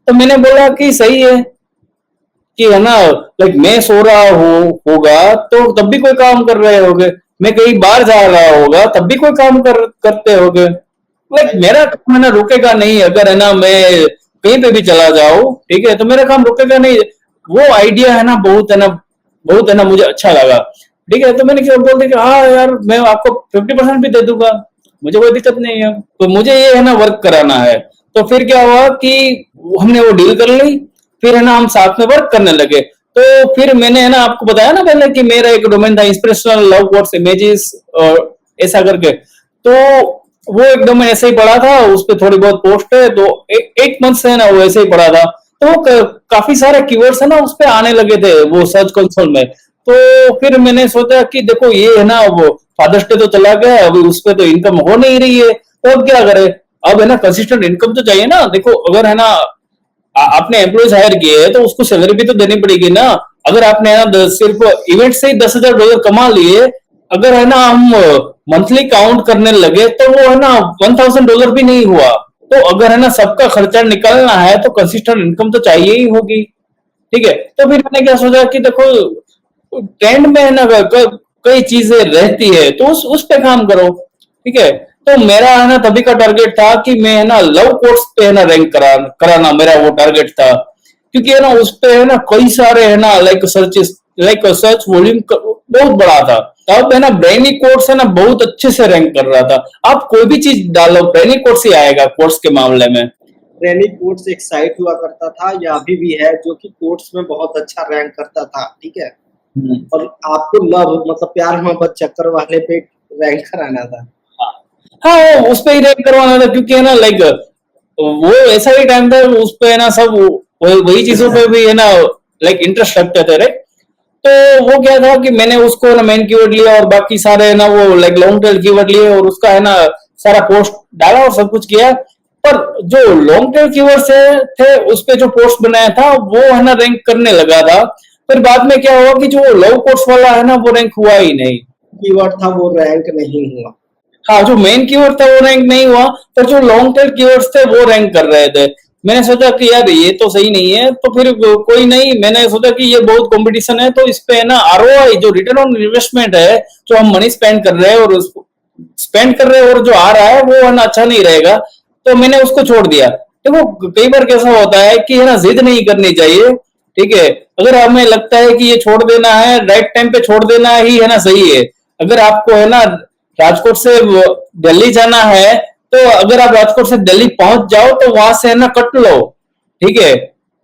तो मैंने बोला कि सही है कि है ना लाइक मैं सो रहा होगा तो तब भी कोई काम कर रहे होगे, मैं कहीं बाहर जा रहा होगा तब भी कोई काम करते होगे। लाइक मेरा काम है ना रुकेगा नहीं, अगर है ना मैं कहीं पे भी चला जाऊं, ठीक है, तो मेरा काम रुकेगा नहीं। वो आइडिया है ना बहुत है ना मुझे अच्छा लगा। ठीक है, तो मैंने क्या बोल दिया कि हाँ यार मैं आपको 50% भी दे दूंगा, मुझे कोई दिक्कत नहीं है, तो मुझे ये है ना वर्क कराना है। तो फिर क्या हुआ कि हमने वो डील कर ली, फिर है ना हम साथ में वर्क करने लगे। तो फिर मैंने है ना आपको बताया ना पहले कि मेरा एक डोमेन था इंस्पिरेशनल लव कोट्स इमेजेस और ऐसा करके, तो वो एक डोमेन ऐसे ही पड़ा था, उस पर थोड़ी बहुत पोस्ट है, तो एक मंथ से है ना वो ऐसे ही पड़ा था। तो काफी सारे कीवर्ड्स है ना उस पे आने लगे थे वो सर्च कंसोल में। तो फिर मैंने सोचा कि देखो ये है ना वो फादर्स डे तो चला गया, अभी उस पे तो इनकम हो नहीं रही है, तो अब क्या करे? अब है ना कंसिस्टेंट इनकम तो चाहिए ना। देखो अगर है ना आपने एम्प्लॉयज हायर किए हैं तो उसको सैलरी भी तो देनी पड़ेगी ना। अगर आपने है ना सिर्फ इवेंट से ही $10,000 कमा लिए, अगर है ना हम मंथली काउंट करने लगे तो वो है ना $1,000 भी नहीं हुआ। तो अगर है ना सबका खर्चा निकालना है तो कंसिस्टेंट इनकम तो चाहिए ही होगी। ठीक है, तो फिर मैंने क्या सोचा कि देखो ट्रेंड में है ना कई चीजें रहती है तो उस पे काम करो। ठीक है, तो मेरा है ना तभी का टारगेट था कि मैं है ना लव कोर्स पे है ना रैंक कराना मेरा वो टारगेट था। क्योंकि है ना उस पे है ना कई सारे है ना लाइक सर्च वॉल्यूम बहुत बड़ा था। तब है ना ब्रेनी कोर्स है ना बहुत अच्छे से रैंक कर रहा था। आप कोई भी चीज डालो ब्रेनी कोर्स ही आएगा कोर्स के मामले में। ट्रेनिंग कोर्स एक साइट हुआ करता था या अभी भी है जो कि कोर्स में बहुत अच्छा रैंक करता था, ठीक है। और आपको लव मतलब प्यार मोहब्बत चक्कर वाले पे रैंक कराना था। हाँ वो उस पे ही रैंक करवाना था क्योंकि है ना लाइक वो ऐसा ही टाइम था उस पे है ना सब वही चीजों पे भी है ना लाइक इंटरेस्ट रखते थे राइट। तो वो क्या था कि मैंने उसको ना मेन कीवर्ड लिया और बाकी सारे ना वो लाइक लॉन्ग टेल कीवर्ड लिए और उसका है ना सारा पोस्ट डाला और सब कुछ किया। पर जो लॉन्ग टेल कीवर्ड से थे उस पे जो पोस्ट बनाया था वो है ना रैंक करने लगा था। फिर बाद में क्या हुआ कि जो लव कोर्स वाला है ना वो रैंक हुआ ही नहीं। कीवर्ड था वो रैंक नहीं हुआ। हाँ जो मेन कीवर्ड था वो रैंक नहीं हुआ, पर जो लॉन्ग टेल कीवर्ड्स थे वो रैंक कर रहे थे। मैंने सोचा कि यार ये तो सही नहीं है, तो फिर कोई नहीं, मैंने सोचा कि ये बहुत कंपटीशन है तो इस पे है ना आरओआई जो रिटर्न ऑन इन्वेस्टमेंट है, जो हम मनी स्पेंड कर रहे हैं और स्पेंड कर रहे हैं और जो आ रहा है वो है ना अच्छा नहीं रहेगा। तो मैंने उसको छोड़ दिया। देखो कई बार कैसा होता है कि है ना जिद नहीं करनी चाहिए। ठीक है, अगर हमें लगता है कि ये छोड़ देना है राइट टाइम पे छोड़ देना ही है ना सही है। अगर आपको है ना राजकोट से दिल्ली जाना है तो अगर आप राजकोट से दिल्ली पहुंच जाओ तो वहां से है ना कट लो। ठीक है,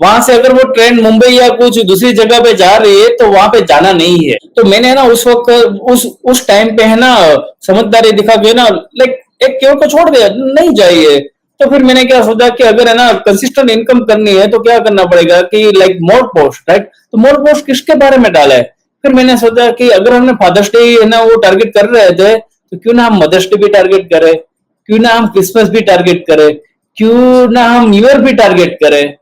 वहां से अगर वो ट्रेन मुंबई या कुछ दूसरी जगह पे जा रही है तो वहां पे जाना नहीं है। तो मैंने है ना उस वक्त उस टाइम पे है ना समझदारी दिखा के ना लाइक एक केवल को छोड़ दिया नहीं चाहिए। तो फिर मैंने क्या सोचा कि अगर है ना कंसिस्टेंट इनकम करनी है तो क्या करना पड़ेगा कि लाइक मोर पोस्ट राइट। तो मोर पोस्ट किसके बारे में डाला है। फिर मैंने सोचा कि अगर हमने फादर्स डे है ना वो टारगेट कर रहे थे तो क्यों ना हम मदर्स डे भी टारगेट करें, क्यों ना हम क्रिसमस भी टारगेट करें, क्यों ना हम न्यू ईयर भी टारगेट करें।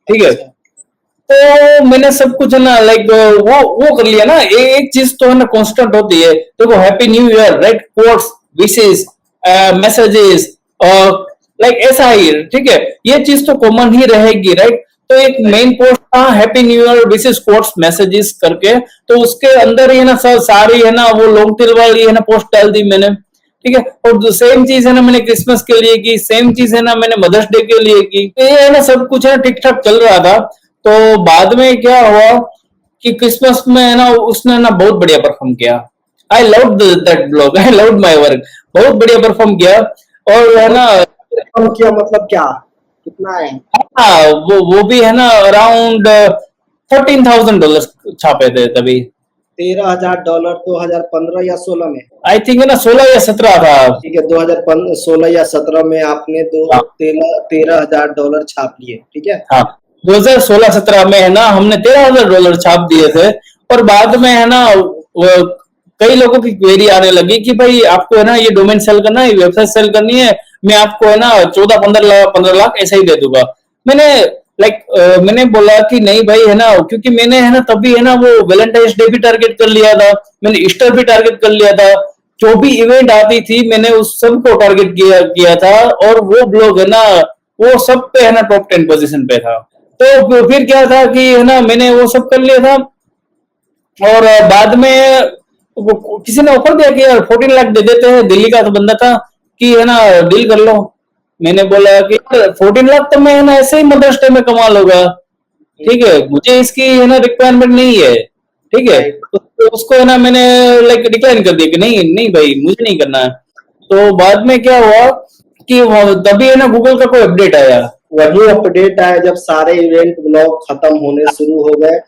ठीक है, तो मैंने सब कुछ है ना लाइक वो कर लिया ना। एक चीज तो है ना कांस्टेंट होती है, देखो happy new year right, quotes wishes messages और लाइक ऐसा ही ठीक है, ये चीज तो कॉमन ही रहेगी राइट। तो एक मेन पोस्ट था happy new year wishes quotes messages करके, तो उसके अंदर ही है ना सारी है ना वो लॉन्ग टेल वाली है ना पोस्ट डाल दी मैंने। ठीक है, और सेम चीज है ना मैंने क्रिसमस के लिए की, सेम चीज है ना मैंने मदर्स डे के लिए की। तो ये है ना सब कुछ है ना ठीक ठाक चल रहा था। तो बाद में क्या हुआ कि क्रिसमस में है ना उसने ना बहुत बढ़िया परफॉर्म किया। I love that blog, I love my work, बहुत बढ़िया परफॉर्म किया। और है ना कम किया मतलब क्या, कितना है? हाँ वो भी है ना अराउंड $14,000 छापे थे तभी। $13,000 2015 या 16 में? आई थिंक है ना 16 या 17 था। ठीक है, 2016 या 17 में आपने दो हाँ $13,000 छाप लिए, ठीक है। हाँ 2016-17 में है ना हमने $13,000 छाप दिए थे। और बाद में है ना कई लोगों की क्वेरी आने लगी कि भाई आपको है ना ये डोमेन सेल करना है, वेबसाइट सेल करनी है, मैं आपको है ना 14-15 लाख ऐसा ही दे दूंगा। मैंने मैंने बोला कि नहीं भाई है ना, क्योंकि मैंने है ना तभी है ना वो वैलेंटाइंस डे भी टारगेट कर लिया था, मैंने ईस्टर भी टारगेट कर लिया था, जो भी इवेंट आती थी मैंने उस सब को टारगेट किया किया था। और वो ब्लॉग है ना वो सब पे है ना टॉप 10 पोजीशन पे था। तो फिर क्या था कि है ना मैंने वो सब कर लिया था। और बाद में किसी ने ऑफर दिया कि यार 14 लाख दे देते हैं, दिल्ली का तो बंदा था कि है ना डील कर लो। मैंने बोला कि 14 लाख तो मैं है ना ऐसे ही मदर्स डे में कमा लूंगा। ठीक है, मुझे इसकी है ना रिक्वायरमेंट नहीं है। ठीक है, तो उसको है ना मैंने लाइक डिक्लाइन कर दिया कि नहीं नहीं भाई मुझे नहीं करना है। तो बाद में क्या हुआ कि तभी है ना गूगल का कोई अपडेट आया। वही अपडेट आया जब सारे इवेंट ब्लॉग खत्म होने शुरू हो गए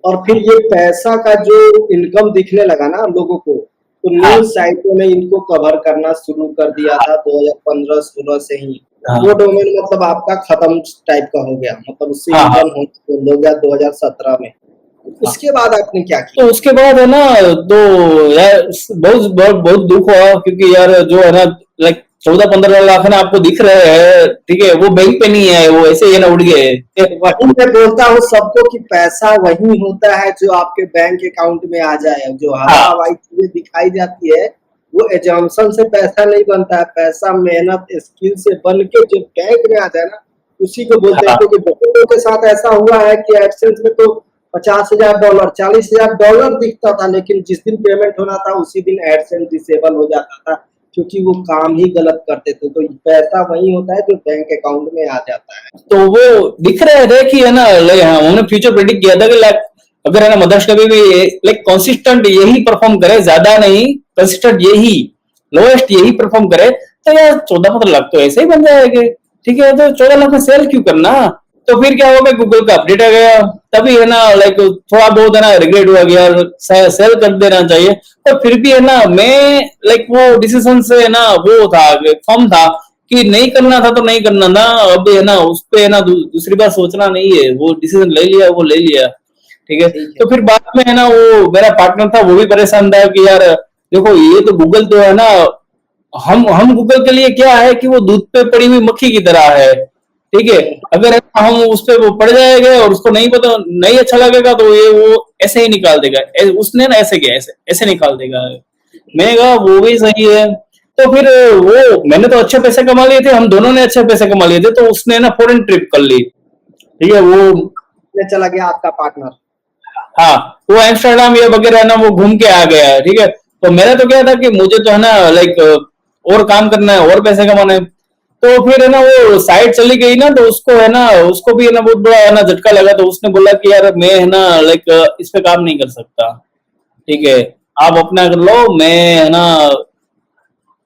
और फिर ये पैसा का जो इनकम दिखने लगा ना लोगों को, तो हाँ न्यूज साइटों ने इनको कवर करना शुरू कर दिया था 2015-16 से ही। हाँ वो डोमेन मतलब आपका खत्म टाइप का हो गया, मतलब उससे हाँ हाँ इनकम हो गया 2017 में। हाँ। उसके बाद आपने क्या तो किया? उसके बाद है ना तो यार बहुत बहुत बहुत दुख हुआ क्योंकि यार जो है ना लाइक 14-15 लाख ना आपको दिख रहे हैं, ठीक है, वो बैंक पे नहीं है, वो ऐसे ही ना उड़ गए। वही मैं बोलता हूँ सबको कि पैसा वही होता है जो आपके बैंक अकाउंट में आ जाए। जो हवा हाँ हवाई चीजें दिखाई जाती है वो एजम्पशन से पैसा नहीं बनता है, पैसा मेहनत स्किल से बन के जो बैंक में आ जाए ना उसी को बोलते हैं। हाँ क्योंकि बहुत लोगों के साथ ऐसा हुआ है कि एडसेंस में तो $50,000 $40,000 दिखता था, लेकिन जिस दिन पेमेंट होना था उसी दिन एडसेंस डिसेबल हो जाता था क्योंकि वो काम ही गलत करते थे। तो पैसा वही होता है जो बैंक अकाउंट में आ जाता है। तो वो दिख रहे थे कि है ना, लाइक हाँ, हमने फ्यूचर प्रेडिक्ट किया था कि लाइक अगर है ना मदर्स कभी भी लाइक कंसिस्टेंट यही परफॉर्म करे, ज्यादा नहीं, कंसिस्टेंट यही लोएस्ट यही परफॉर्म करे, तो यार 14-15 लाख तो ऐसे ही बन जाएंगे। ठीक है, तो 14 लाख में सेल क्यों करना। तो फिर क्या होगा, गूगल का अपडेट आ गया, तभी है ना लाइक थोड़ा बहुत है ना रिग्रेट हुआ कि यार सेल कर देना चाहिए। तो फिर भी है ना मैं लाइक वो डिसीजन से है ना वो था, फॉर्म था कि नहीं करना था तो नहीं करना था, अब है ना उस पे है ना दूसरी बार सोचना नहीं है, वो डिसीजन ले लिया, वो ले लिया। ठीक है, ठीक है। तो फिर बाद में है ना वो मेरा पार्टनर था, वो भी परेशान था कि यार देखो ये तो गूगल तो है ना, हम गूगल के लिए क्या है कि वो दूध पे पड़ी हुई मक्खी की तरह है। ठीक है, अगर है ना हम उस पे वो पड़ जाएंगे और उसको नहीं पता, नहीं अच्छा लगेगा, तो ये वो ऐसे ही निकाल देगा, उसने ना ऐसे किया, ऐसे ऐसे निकाल देगा। मैंने कहा वो भी सही है। तो फिर वो मैंने तो अच्छे पैसे कमा लिए थे, हम दोनों ने अच्छे पैसे कमा लिए थे, तो उसने ना फॉरेन ट्रिप कर ली। ठीक है, वो में चला गया आपका पार्टनर। हाँ, वो एम्स्टर्डम ये वगैरह ना वो घूम के आ गया है। ठीक है, तो मेरा तो क्या था कि मुझे तो है ना लाइक और काम करना है और पैसे कमाने हैं। तो फिर है ना वो साइड चली गई ना, तो उसको है ना, उसको भी है ना बहुत बड़ा है ना झटका लगा, तो उसने बोला कि यार मैं है ना लाइक इस पे काम नहीं कर सकता। ठीक है, आप अपना कर लो, मैं है ना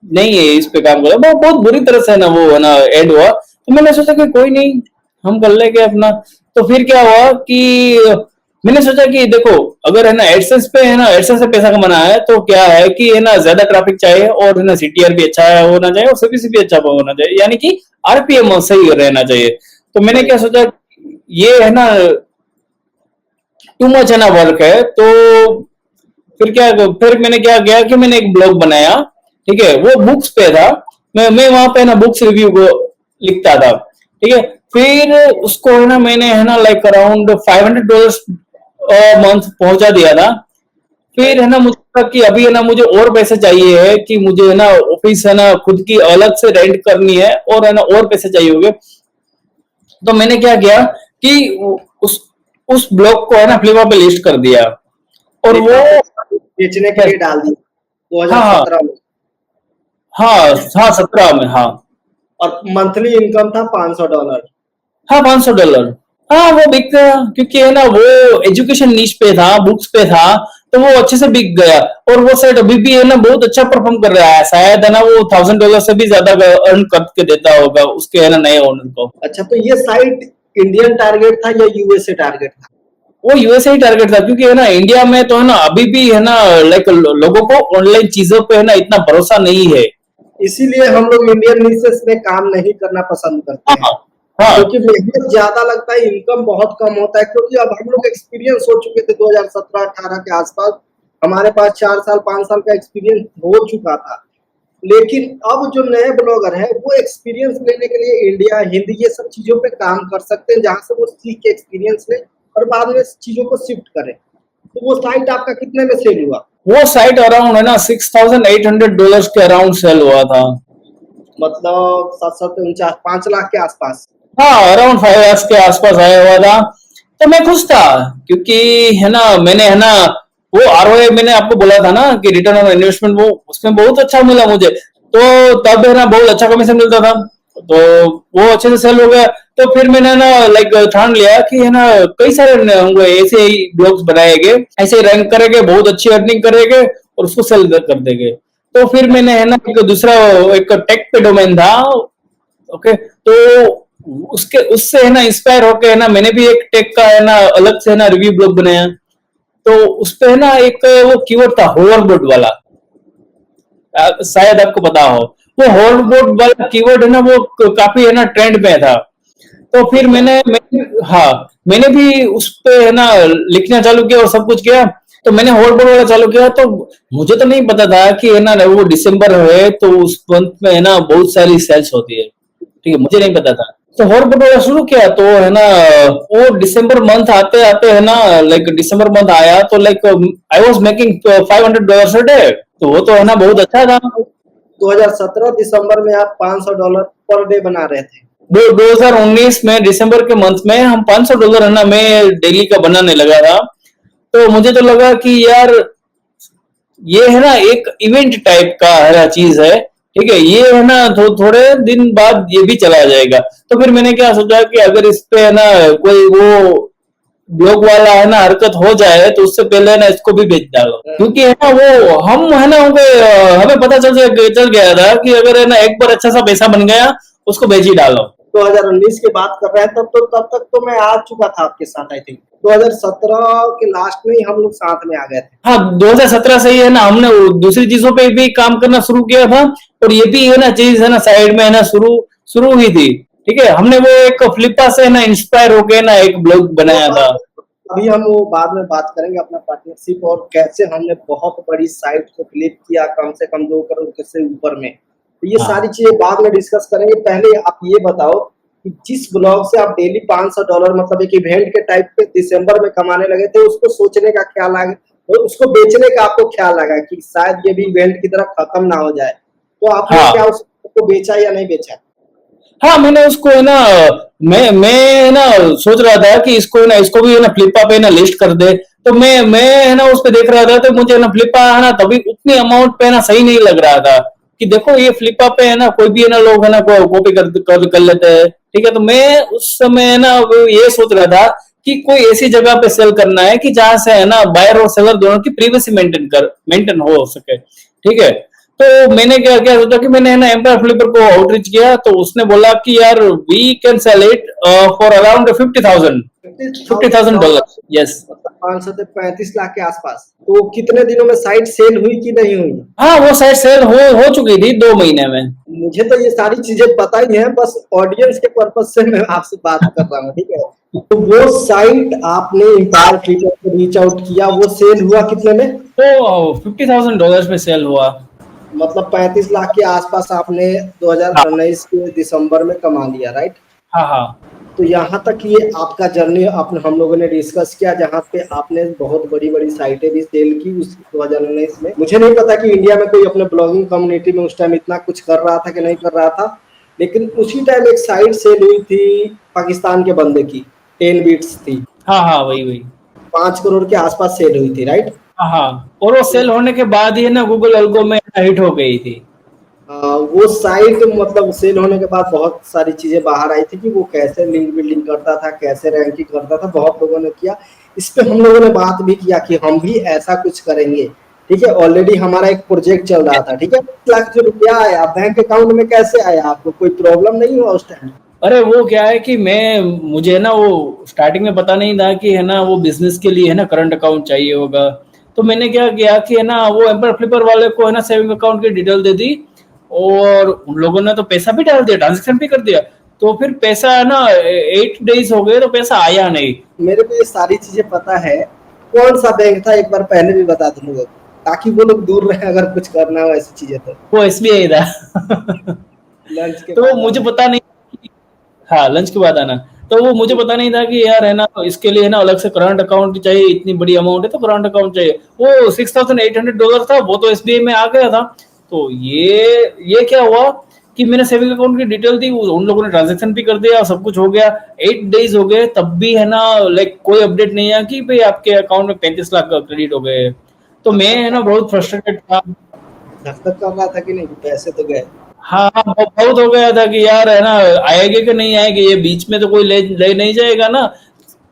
नहीं है इस पे काम करो। बहुत बुरी तरह से है ना वो है ना एंड हुआ। तो मैंने सोचा कि कोई नहीं, हम कर लेंगे अपना। तो फिर क्या हुआ कि मैंने सोचा कि देखो अगर है ना एडसेंस पे है ना, एडसेंस से पैसा कमाना है, तो क्या है कि है ना ज्यादा ट्रैफिक चाहिए, और है ना सीटीआर भी अच्छा है होना चाहिए, और सीपीसी भी अच्छा होना चाहिए, यानी कि आरपीएम सही रहना चाहिए। तो मैंने क्या सोचा, ये है ना टू मच है ना वर्क है, तो फिर मैंने क्या किया कि मैंने एक ब्लॉग बनाया। ठीक है, वो बुक्स पे था, मैं वहां पे ना बुक्स रिव्यू को लिखता था। ठीक है, फिर उसको है ना मैंने है ना लाइक अराउंड $500 मंथ पहुंचा दिया था। फिर है ना मुझे लगा कि अभी है ना मुझे और पैसे चाहिए है, कि मुझे है ना ऑफिस है ना खुद की अलग से रेंट करनी है, और है ना और पैसे चाहिए होंगे। तो मैंने क्या किया कि उस उस ब्लॉग को है ना फ्लिपकार्ट पे लिस्ट कर दिया, और वो बेचने के लिए डाल दी हाँ हाँ 2017 में। हाँ हाँ 17 में, हाँ और मंथली इनकम था $500। हाँ $500। हाँ वो बिक गया, क्योंकि है ना वो एजुकेशन नीश पे था, बुक्स पे था, तो वो अच्छे से बिक गया। और वो साइट अभी भी है ना बहुत अच्छा परफॉर्म कर रहा है, शायद है ना वो $1000 से भी ज्यादा अर्न करके देता होगा उसके है ना नए ओनर को। अच्छा, तो ये साइट इंडियन टारगेट था या यूएसए टारगेट था? वो यूएसए ही टारगेट था, क्योंकि है ना इंडिया में तो है ना अभी भी है ना लाइक लोगों को ऑनलाइन चीजों पे है ना इतना भरोसा नहीं है। इसीलिए हम लोग इंडियन निशेस में काम नहीं करना पसंद करते हैं, हाँ हाँ क्योंकि मेहनत ज्यादा लगता है, इनकम बहुत कम होता है। क्योंकि अब हम लोग एक्सपीरियंस हो चुके थे 2017-18 के आसपास, हमारे पास 4 साल 5 साल का एक्सपीरियंस हो चुका था। लेकिन अब जो नए ब्लॉगर हैं वो एक्सपीरियंस लेने के लिए इंडिया, हिंदी, ये सब चीजों पे काम कर सकते हैं, जहां से वो सीख के एक्सपीरियंस लें और बाद में चीजों को शिफ्ट करें। तो वो साइट आपका कितने में सेल हुआ? वो साइट अराउंड है ना $6800 के अराउंड सेल हुआ था। मतलब 749 5 लाख के आसपास। हाँ अराउंड 5 lakhs के आसपास आया हुआ था। तो मैं खुश था, क्योंकि है ना मैंने है ना वो आरओआई मैंने आपको बोला था ना कि रिटर्न ऑन इन्वेस्टमेंट, वो उसमें बहुत अच्छा मिला मुझे। तो तब है ना बहुत अच्छा कमीशन मिलता था, तो वो अच्छे से सेल हो गया। तो फिर मैंने ना लाइक ठान लिया कि है ना कई सारे होंगे ऐसे ही ब्लॉग्स बनाएंगे, ऐसे ही रैंक करेंगे, बहुत अच्छी अर्निंग करेंगे, और उसको सेल कर देंगे। तो फिर मैंने है ना एक दूसरा एक टेक पे डोमेन था। ओके, तो उसके उससे है ना इंस्पायर होके है ना मैंने भी एक टेक का है ना अलग से है ना रिव्यू ब्लॉग बनाया। तो उस पे है ना एक वो कीवर्ड था होवरबोर्ड वाला, शायद आपको पता हो। वो होवरबोर्ड वाला कीवर्ड है ना वो काफी है ना ट्रेंड में था। तो फिर हाँ मैंने भी उस पे है ना लिखना चालू किया और सब कुछ किया। तो मैंने होल्ड वाला चालू किया, तो मुझे तो नहीं पता था कि है ना वो दिसंबर है तो उस मंथ में है ना बहुत सारी सेल्स होती है, ठीक है, मुझे नहीं पता था। तो होल्ड वाला शुरू किया तो है ना वो दिसंबर मंथ आते आते है ना, लाइक दिसंबर मंथ आया तो like I was making $500 a day, तो वो तो है ना बहुत अच्छा था। 2017 दिसंबर में आप $500 पर डे बना रहे थे। 2019 में दिसंबर के मंथ में हम $500 है ना मैं डेली का बनाने लगा था। तो मुझे तो लगा कि यार ये है ना एक इवेंट टाइप का है ना चीज है, ठीक है, ये है ना थोड़े दिन बाद ये भी चला जाएगा। तो फिर मैंने क्या सोचा कि अगर इस पे है ना कोई वो ब्लॉग वाला है ना हरकत हो जाए तो उससे पहले ना इसको भी बेच डालो, क्योंकि है ना वो हम है ना हमें पता चल गया था कि अगर है ना एक बार अच्छा सा पैसा बन गया उसको बेच ही डालो। 2019 की बात कर रहे हैं, तब तक तो मैं आ चुका था आपके साथ, आई थिंक 2017 के लास्ट में ही हम लोग साथ में आ गए थे। हाँ, 2017 से ही है ना हमने दूसरी चीजों पे भी काम करना शुरू किया था, और ये भी है ना चीज है ना साइड में है ना शुरू शुरू हुई थी, ठीक है। हमने वो एक फ्लिपा से ना इंस्पायर होके ना एक ब्लॉग बनाया था। अभी हम वो बाद में बात करेंगे अपना पार्टनरशिप और कैसे हमने बहुत बड़ी साइट को क्लिक किया, कम से कम 2 करोड़ से ऊपर में। तो ये सारी चीजें बाद में डिस्कस करेंगे। पहले आप ये बताओ कि जिस ब्लॉग से आप डेली $500 मतलब एक इवेंट के टाइप पे दिसंबर में कमाने लगे थे, उसको सोचने का ख्याल आ गया और उसको बेचने का आपको ख्याल लगा कि शायद ये भी इवेंट की तरफ खत्म ना हो जाए, तो आपने क्या उसको बेचा या नहीं बेचा? हाँ, मैंने उसको है ना मैं ना सोच रहा था कि इसको भी है ना फ्लिपा पे ना लिस्ट कर दे। तो मैं है ना उस पे देख रहा था, तो मुझे ना फ्लिपा है ना तभी उतनी अमाउंट पे ना सही नहीं लग रहा था कि देखो ये फ्लिपा पे है ना कोई भी है ना लोग है ना कॉपी कर लेते हैं, ठीक है। तो मैं उस समय है ना ये सोच रहा था कि कोई ऐसी जगह पे सेल करना है कि जहां से है ना बायर और सेलर दोनों की प्रीवेसी मेंटेन हो सके, ठीक है। तो मैंने क्या क्या सोचा कि मैंने ना एम्पायर फ्लिपर को आउटरीच किया, तो उसने बोला कि यार we can sell it for around $50,000। Yes. 500 से 35 लाख के आसपास। तो कितने दिनों में साइट सेल हुई कि नहीं हुई? हाँ, वो साइट सेल हो चुकी थी 2 महीने में। मुझे तो ये सारी चीजें पता ही है, बस ऑडियंस के पर्पज से मैं आपसे बात कर रहा हूँ, ठीक है। तो वो साइट आपने एम्पायर फ्लिपर को रीच आउट किया, वो सेल हुआ कितने में? तो $50,000 में सेल हुआ। मतलब 35 लाख के आसपास आपने 2019 के दिसंबर में कमा लिया, राइट? हाँ हाँ। तो यहाँ तक ये आपका जर्नी आपने हम लोगों ने डिस्कस किया, जहाँ पे आपने बहुत बड़ी बड़ी साइटें भी सेल की उस 2019 में। मुझे नहीं पता कि इंडिया में कोई अपने ब्लॉगिंग कम्युनिटी में उस टाइम इतना कुछ कर रहा था कि नहीं कर रहा था, लेकिन उसी टाइम एक साइट सेल हुई थी पाकिस्तान के बंदे की, 10 बीट्स थी। हाँ हाँ, वही वही। 5 करोड़ के आसपास सेल हुई थी, राइट? हाँ हाँ, और वो सेल होने के बाद ही ना गूगल एल्गो में हिट हो गई थी। वो साइट मतलब सेल होने के बाद बहुत सारी चीजें बाहर आई थी कि वो कैसे लिंक बिल्डिंग करता था, कैसे रैंकिंग करता था, बहुत लोगों ने किया। इस पे हम लोगों ने बात भी किया कि हम भी ऐसा कुछ करेंगे, ठीक है। ऑलरेडी हमारा एक प्रोजेक्ट चल रहा था, ठीक है। 1 लाख जो रुपया आया बैंक अकाउंट में कैसे आया, आपको कोई प्रॉब्लम नहीं हुआ उस टाइम? अरे वो क्या है कि मुझे ना वो स्टार्टिंग में पता नहीं था कि है ना वो बिजनेस के लिए है ना करंट अकाउंट चाहिए होगा। तो मैंने क्या किया कि है ना वो एम्पायर फ्लिपर वाले को है ना सेविंग अकाउंट की डिटेल दे दी, और उन लोगों ने तो पैसा भी डाल दिया, ट्रांजेक्शन भी कर दिया। तो फिर पैसा है ना 8 डेज हो गए तो पैसा आया नहीं। मेरे को ये सारी चीजें पता है। कौन सा बैंक था एक बार पहले भी बता दो लोगों को, ताकि वो लोग दूर रहे अगर कुछ करना हो ऐसी चीजें तो। वो SBI था। लंच के तो बाद मुझे आना। पता नहीं। हाँ, लंच के बाद आना। तो वो मुझे पता नहीं था कि यार है ना इसके लिए ना अलग से करंट अकाउंट चाहिए, इतनी बड़ी अमाउंट है तो करंट अकाउंट चाहिए। वो $6,800 था, वो तो SBI में आ गया था। तो ये क्या हुआ कि मैंने सेविंग अकाउंट की डिटेल दी, उन लोगों ने ट्रांजेक्शन भी कर दिया, सब कुछ हो गया। 8 डेज हो गए तब भी है ना लाइक कोई अपडेट नहीं आया कि भाई आपके अकाउंट में 35 लाख का क्रेडिट हो गए। तो मैं है ना बहुत फ्रस्ट्रेटेड था। धक धक कर रहा था कि नहीं, पैसे तो गए। हाँ, बहुत हो गया था कि यार है ना आएगी कि नहीं आएगी, ये बीच में तो कोई ले नहीं जाएगा ना,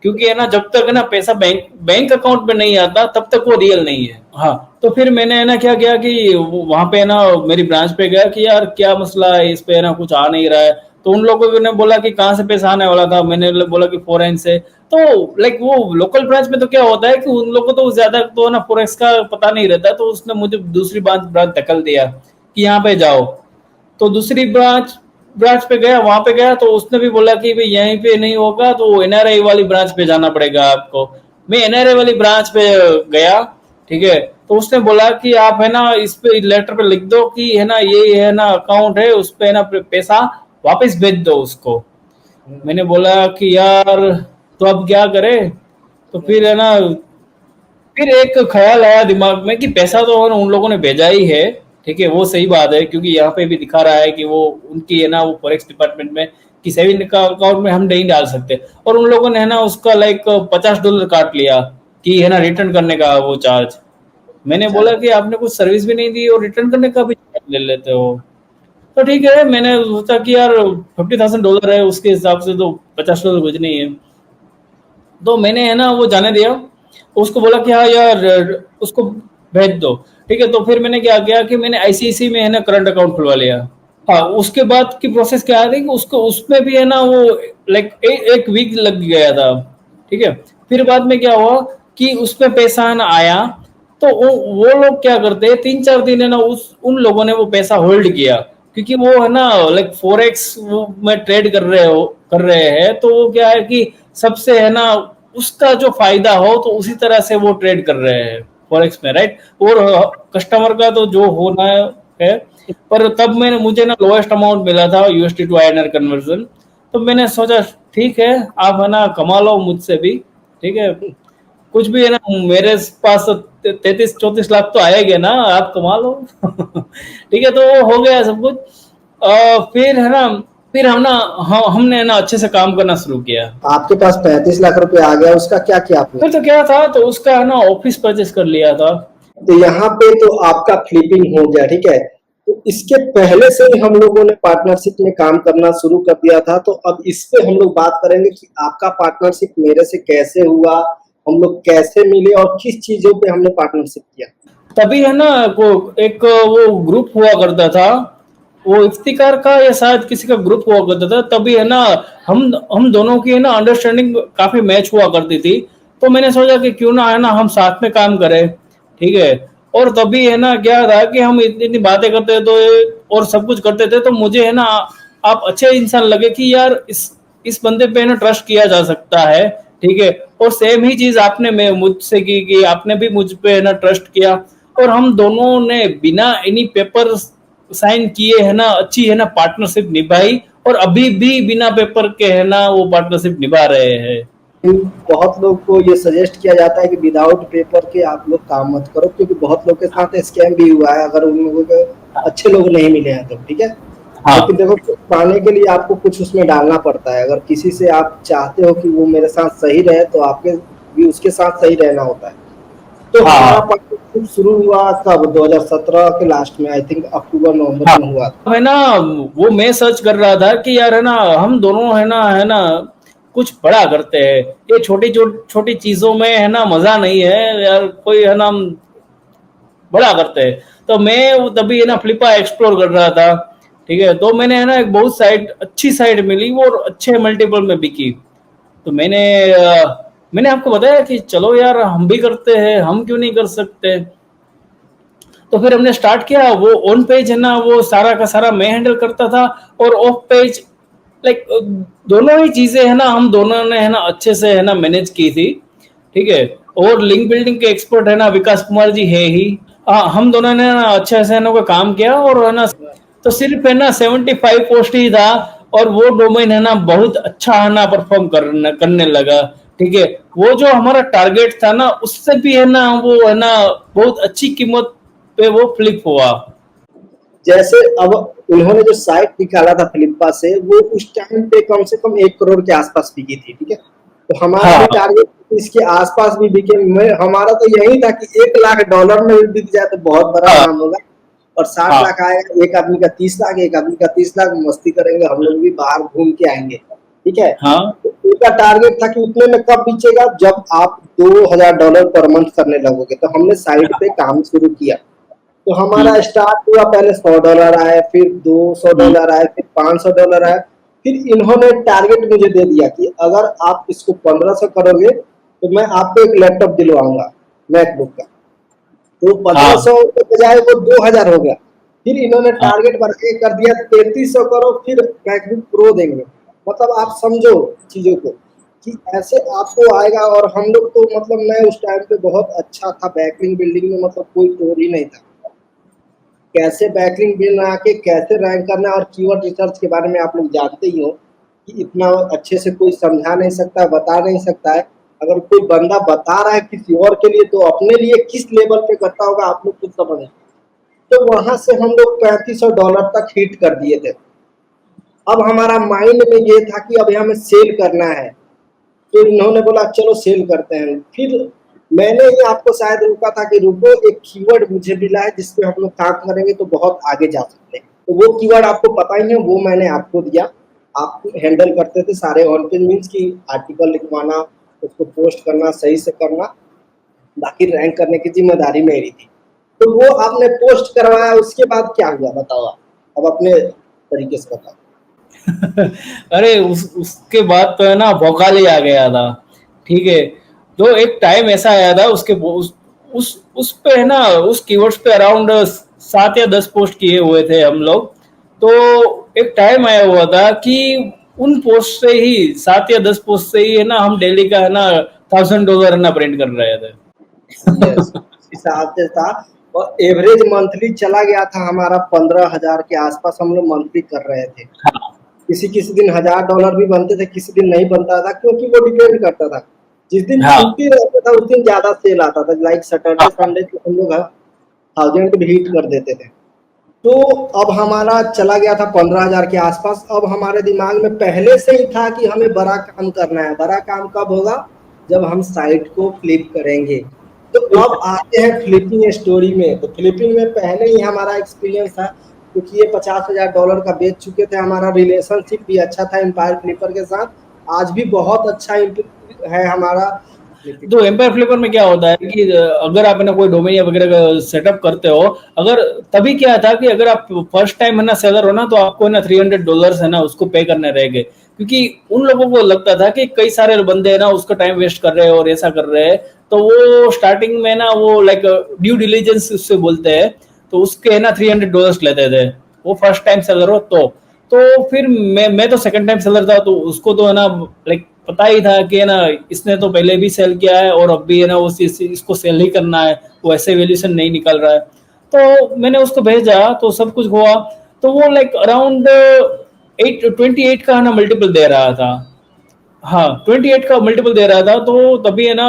क्योंकि है ना जब तक है ना पैसा बैंक अकाउंट में नहीं आता तब तक वो रियल नहीं है। हाँ, तो फिर मैंने है ना क्या किया कि वहां पे है ना मेरी ब्रांच पे गया कि यार क्या मसला है, इस पे है ना कुछ आ नहीं रहा है। तो उन लोगों ने बोला कि कहाँ से पैसा आने वाला था, मैंने बोला कि फॉरेन से। तो लाइक वो लोकल ब्रांच में तो क्या होता है कि उन लोगों को तो ज्यादा तो ना फॉरेक्स का पता नहीं रहता, तो उसने मुझे दूसरी ब्रांच धकल दिया कि यहाँ पे जाओ। तो दूसरी ब्रांच पे गया, वहां पे गया तो उसने भी बोला कि भाई यहीं पे नहीं होगा तो NRI वाली ब्रांच पे जाना पड़ेगा आपको। मैं NRI वाली ब्रांच पे गया, ठीक है। तो उसने बोला कि आप है ना इस पे लेटर पे लिख दो कि है ना ये है ना अकाउंट है, उस पे है ना पैसा वापस भेज दो उसको। मैंने बोला कि यार तो अब क्या करें। तो फिर है ना फिर एक ख्याल आया दिमाग में कि पैसा तो उन लोगों ने भेजा ही है, ठीक है, वो सही बात है, क्योंकि यहाँ पे भी दिखा रहा है कि वो उनकी है ना वो फॉरेक्स डिपार्टमेंट में कि सेविंग का अकाउंट में हम नहीं डाल सकते। और उन लोगों ने है ना उसका लाइक $50 काट लिया कि है ना रिटर्न करने का वो चार्ज। मैंने अच्छा। बोला कि आपने कुछ सर्विस भी नहीं दी और रिटर्न करने का भी चार्ज ले लेते हो। तो ठीक है, मैंने सोचा कि यार $50,000 है, उसके हिसाब से तो $50 कुछ नहीं है। तो मैंने है ना वो जाने दिया, उसको बोला कि हाँ यार उसको भेज दो। ठीक है, तो फिर मैंने क्या किया कि मैंने आईसीआईसी में है ना करंट अकाउंट खुलवा लिया। हाँ, उसके बाद की प्रोसेस क्या है कि उसको उसमें भी है ना वो लाइक एक वीक लग गया था। ठीक है, फिर बाद में क्या हुआ कि उसमें पैसा है ना आया। तो वो लोग क्या करते हैं, 3-4 दिन है ना उस उन लोगों ने वो पैसा होल्ड किया, क्योंकि वो है ना लाइक फॉरेक्स वो में ट्रेड कर रहे हैं। तो वो क्या है कि सबसे है ना उसका जो फायदा हो तो उसी तरह से वो ट्रेड कर रहे हैं फॉरेक्स में, राइट। और कस्टमर का तो जो होना है। पर तब मैंने मुझे ना लोएस्ट अमाउंट मिला था यूएसडी टू आईएनआर कन्वर्जन। तो मैंने सोचा ठीक है, आप है ना कमा लो मुझसे भी, ठीक है, कुछ भी है ना, मेरे पास 33-34 लाख तो आएगा ना, आप कमा लो। ठीक है, तो वो हो गया सब कुछ। फिर है ना फिर हमने ना अच्छे से काम करना शुरू किया। आपके पास 35 लाख रुपए आ गया, उसका क्या किया आपने? फिर तो क्या था, तो उसका है ना ऑफिस परचेस कर लिया था। तो यहाँ पे तो आपका फ्लिपिंग हो गया, ठीक है। तो इसके पहले से ही हम लोगों ने पार्टनरशिप में काम करना शुरू कर दिया था। तो अब इस पे हम लोग बात करेंगे कि आपका पार्टनरशिप मेरे से कैसे हुआ, हम लोग कैसे मिले और किस चीजों पे हमने पार्टनरशिप किया। तभी है ना एक वो ग्रुप हुआ करता था, वो इफ्तिकार का या शायद किसी का ग्रुप हुआ करता था। तभी है ना हम दोनों की है ना अंडरस्टैंडिंग काफी मैच हुआ करती थी। तो मैंने सोचा कि क्यों ना है ना हम साथ में काम करें, ठीक है। और तभी है ना क्या था कि हम इतनी इतनी बातें करते तो और सब कुछ करते थे, तो मुझे है ना आप अच्छे इंसान लगे कि यार इस बंदे पे ना ट्रस्ट किया जा सकता है, ठीक है। और सेम ही चीज आपने मैं मुझसे की कि आपने भी मुझ पे है ना ट्रस्ट किया। और हम दोनों ने बिना एनी पेपर साइन किए है ना अच्छी है ना पार्टनरशिप निभाई, और अभी भी बिना पेपर के है ना वो पार्टनरशिप निभा रहे हैं। बहुत लोग को ये सजेस्ट किया जाता है कि विदाउट पेपर के आप लोग काम मत करो, क्योंकि बहुत लोग के साथ स्कैम भी हुआ है, अगर उन लोगों के अच्छे लोग नहीं मिले हैं तो, ठीक है। हाँ, लेकिन देखो, कुछ पाने के लिए आपको कुछ उसमें डालना पड़ता है। अगर किसी से आप चाहते हो कि वो मेरे साथ सही रहे, तो आपके भी उसके साथ सही रहना होता है। तो हमारा हाँ, पार्टनरशिप शुरू हुआ कब? 2017 के लास्ट में, आई थिंक अक्टूबर नवंबर हाँ, में हुआ था। है ना वो मैं सर्च कर रहा था कि यार हम दोनों है ना कुछ बड़ा करते हैं। ये छोटी छोटी चीजों में है ना मजा नहीं है यार, कोई है ना बड़ा करते हैं। तो मैं तभी है ना फ्लिपा एक्सप्लोर कर रहा था, ठीक है। तो मैंने है ना एक बहुत साइट अच्छी साइट मिली वो, और अच्छे मल्टीपल में बिकी। तो मैंने आपको बताया कि चलो यार हम भी करते हैं, हम क्यों नहीं कर सकते। तो फिर हमने स्टार्ट किया। वो ऑन पेज है ना वो सारा का सारा मैं हैंडल करता था, और ऑफ पेज लाइक दोनों ही चीजें है ना हम दोनों ने है ना अच्छे से है ना मैनेज की थी, ठीक है। और लिंक बिल्डिंग के एक्सपर्ट है ना विकास कुमार जी है ही। हाँ, हम दोनों ने ना अच्छे से है ना कोई काम किया, और है ना तो सिर्फ है ना 75 पोस्ट ही था, और वो डोमेन है ना बहुत अच्छा है ना परफॉर्म करने लगा, ठीक है। वो जो हमारा टारगेट था ना उससे भी है ना वो है ना बहुत अच्छी कीमत पे वो फ्लिप हुआ। जैसे अब उन्होंने जो साइट निकाला था फ्लिपा से, वो उस टाइम पे कम से कम 1 करोड़ के आसपास बिकी थी, ठीक है। तो हमारा भी हाँ, टारगेट इसके आसपास भी बिके। हमारा तो यही था कि $1 लाख में भी बिक जाए तो बहुत बड़ा हाँ, काम होगा। और 60 लाख हाँ, आएगा, एक आदमी का 30 लाख, एक आदमी का 30 लाख, मस्ती करेंगे, हम लोग भी बाहर घूम के आएंगे, ठीक है। हाँ, तो उनका टारगेट था कि उतने में कब बेचेगा, जब आप $2,000 पर मंथ करने लगोगे। तो हमने साइट पे काम शुरू किया। तो हमारा हम्म, स्टार्ट हुआ, पहले $100 आए, फिर दो सौ हम्म, डॉलर आए, फिर $500 आए। फिर इन्होंने टारगेट मुझे दे दिया कि अगर आप इसको 1500 करोगे तो मैं आपको एक लैपटॉप दिलवाऊंगा, मैकबुक का। तो पंद्रह हाँ, सौ के बजाय वो 2000 हो गया। फिर इन्होंने हाँ, टारगेट बढ़ा के कर दिया 3300 करो, फिर मैकबुक प्रो देंगे। मतलब आप समझो चीजों को। कि ऐसे आपको आएगा। और हम लोग तो मतलब मैं उस टाइम पे बहुत अच्छा था बैकलिंक बिल्डिंग में, मतलब कोई तोड़ ही नहीं था। कैसे बैकलिंक बना के कैसे रैंक करना है, और कीवर्ड रिसर्च के बारे में आप लोग जानते ही हो कि इतना अच्छे से कोई समझा नहीं सकता है, बता नहीं सकता है। अगर कोई बंदा बता रहा है किसी और के लिए, तो अपने लिए किस लेवल पे करता होगा आप लोग खुद समझ। तो वहां से हम लोग $3500 तक हिट कर दिए थे। अब हमारा माइंड में ये था कि अब हमें सेल करना है, तो इन्होंने बोला चलो सेल करते हैं। फिर मैंने ही आपको शायद रोका था कि रुको, एक कीवर्ड मुझे मिला है जिसपे हम लोग काम करेंगे तो बहुत आगे जा सकते हैं। तो वो कीवर्ड आपको पता ही है, वो मैंने आपको दिया। आप हैंडल करते थे सारे ऑन पेज, मीन्स की आर्टिकल लिखवाना, उसको पोस्ट करना, सही से करना, बाकी रैंक करने की जिम्मेदारी मेरी थी। तो वो आपने पोस्ट करवाया, उसके बाद क्या हुआ बताओ आप, अब अपने तरीके से बताओ। अरे उसके बाद तो है ना भौकाल ही आ गया था। ठीक है, तो एक टाइम ऐसा आया था उसके उस पे है ना, उस कीवर्ड्स पे अराउंड 7 या 10 पोस्ट किए हुए थे हम लोग। तो एक टाइम आया हुआ था कि उन पोस्ट से ही 7 या 10 पोस्ट से ही है ना हम डेली का है ना $1000 है ना प्रिंट कर रहे थे। यस, उस हिसाब से था। और एवरेज मंथली चला गया था हमारा 15,000 के आसपास, हम लोग मंथली कर रहे थे। हाँ, किसी किसी दिन $1000 भी बनते थे, किसी दिन नहीं बनता था, क्योंकि वो डिपेंड करता था। जिस दिन हाँ, छुट्टी रहता था उस दिन ज्यादा सेल आता था, लाइक हाँ, सैटरडे संडे को हम लोग 1000 भी हिट कर देते थे। तो अब हमारा चला गया था 15,000 के आसपास। अब हमारे दिमाग में पहले से ही था कि हमें बड़ा काम करना है। बड़ा काम कब होगा? जब हम साइट को फ्लिप करेंगे। तो अब आते हैं फ्लिपिंग स्टोरी में। तो फ्लिपिंग में पहले ही हमारा एक्सपीरियंस था, क्योंकि ये $50,000 का बेच चुके थे। हमारा रिलेशनशिप भी अच्छा था एम्पायर फ्लिपर के साथ, आज भी बहुत अच्छा है हमारा फ्लिपिंग। तो एम्पायर फ्लिपर में क्या होता है कि अगर आप है ना कोई डोमेन वगैरह का सेटअप करते हो, अगर तभी क्या था कि अगर आप फर्स्ट टाइम है ना सेलर हो ना, तो आपको है ना $300 है ना उसको पे करने रहेंगे। क्योंकि उन लोगों को लगता था कि कई सारे बंदे है ना उसका टाइम वेस्ट कर रहे हैं और ऐसा कर रहे हैं। तो वो स्टार्टिंग में ना वो लाइक ड्यू डिलीजेंस उससे बोलते हैं, तो उसके है ना $300 लेते थे वो फर्स्ट टाइम सेलर हो तो फिर मैं तो सेकंड टाइम सेलर था, तो उसको तो है ना लाइक पता ही था कि है ना इसने तो पहले भी सेल किया है और अब भी है ना इसको सेल ही करना है, वो ऐसे वैल्यूएशन नहीं निकल रहा है। तो मैंने उसको भेजा तो सब कुछ हुआ। तो वो लाइक अराउंड 28 का है ना मल्टीपल दे रहा था। हाँ, 28 का मल्टीपल दे रहा था। तो तभी है ना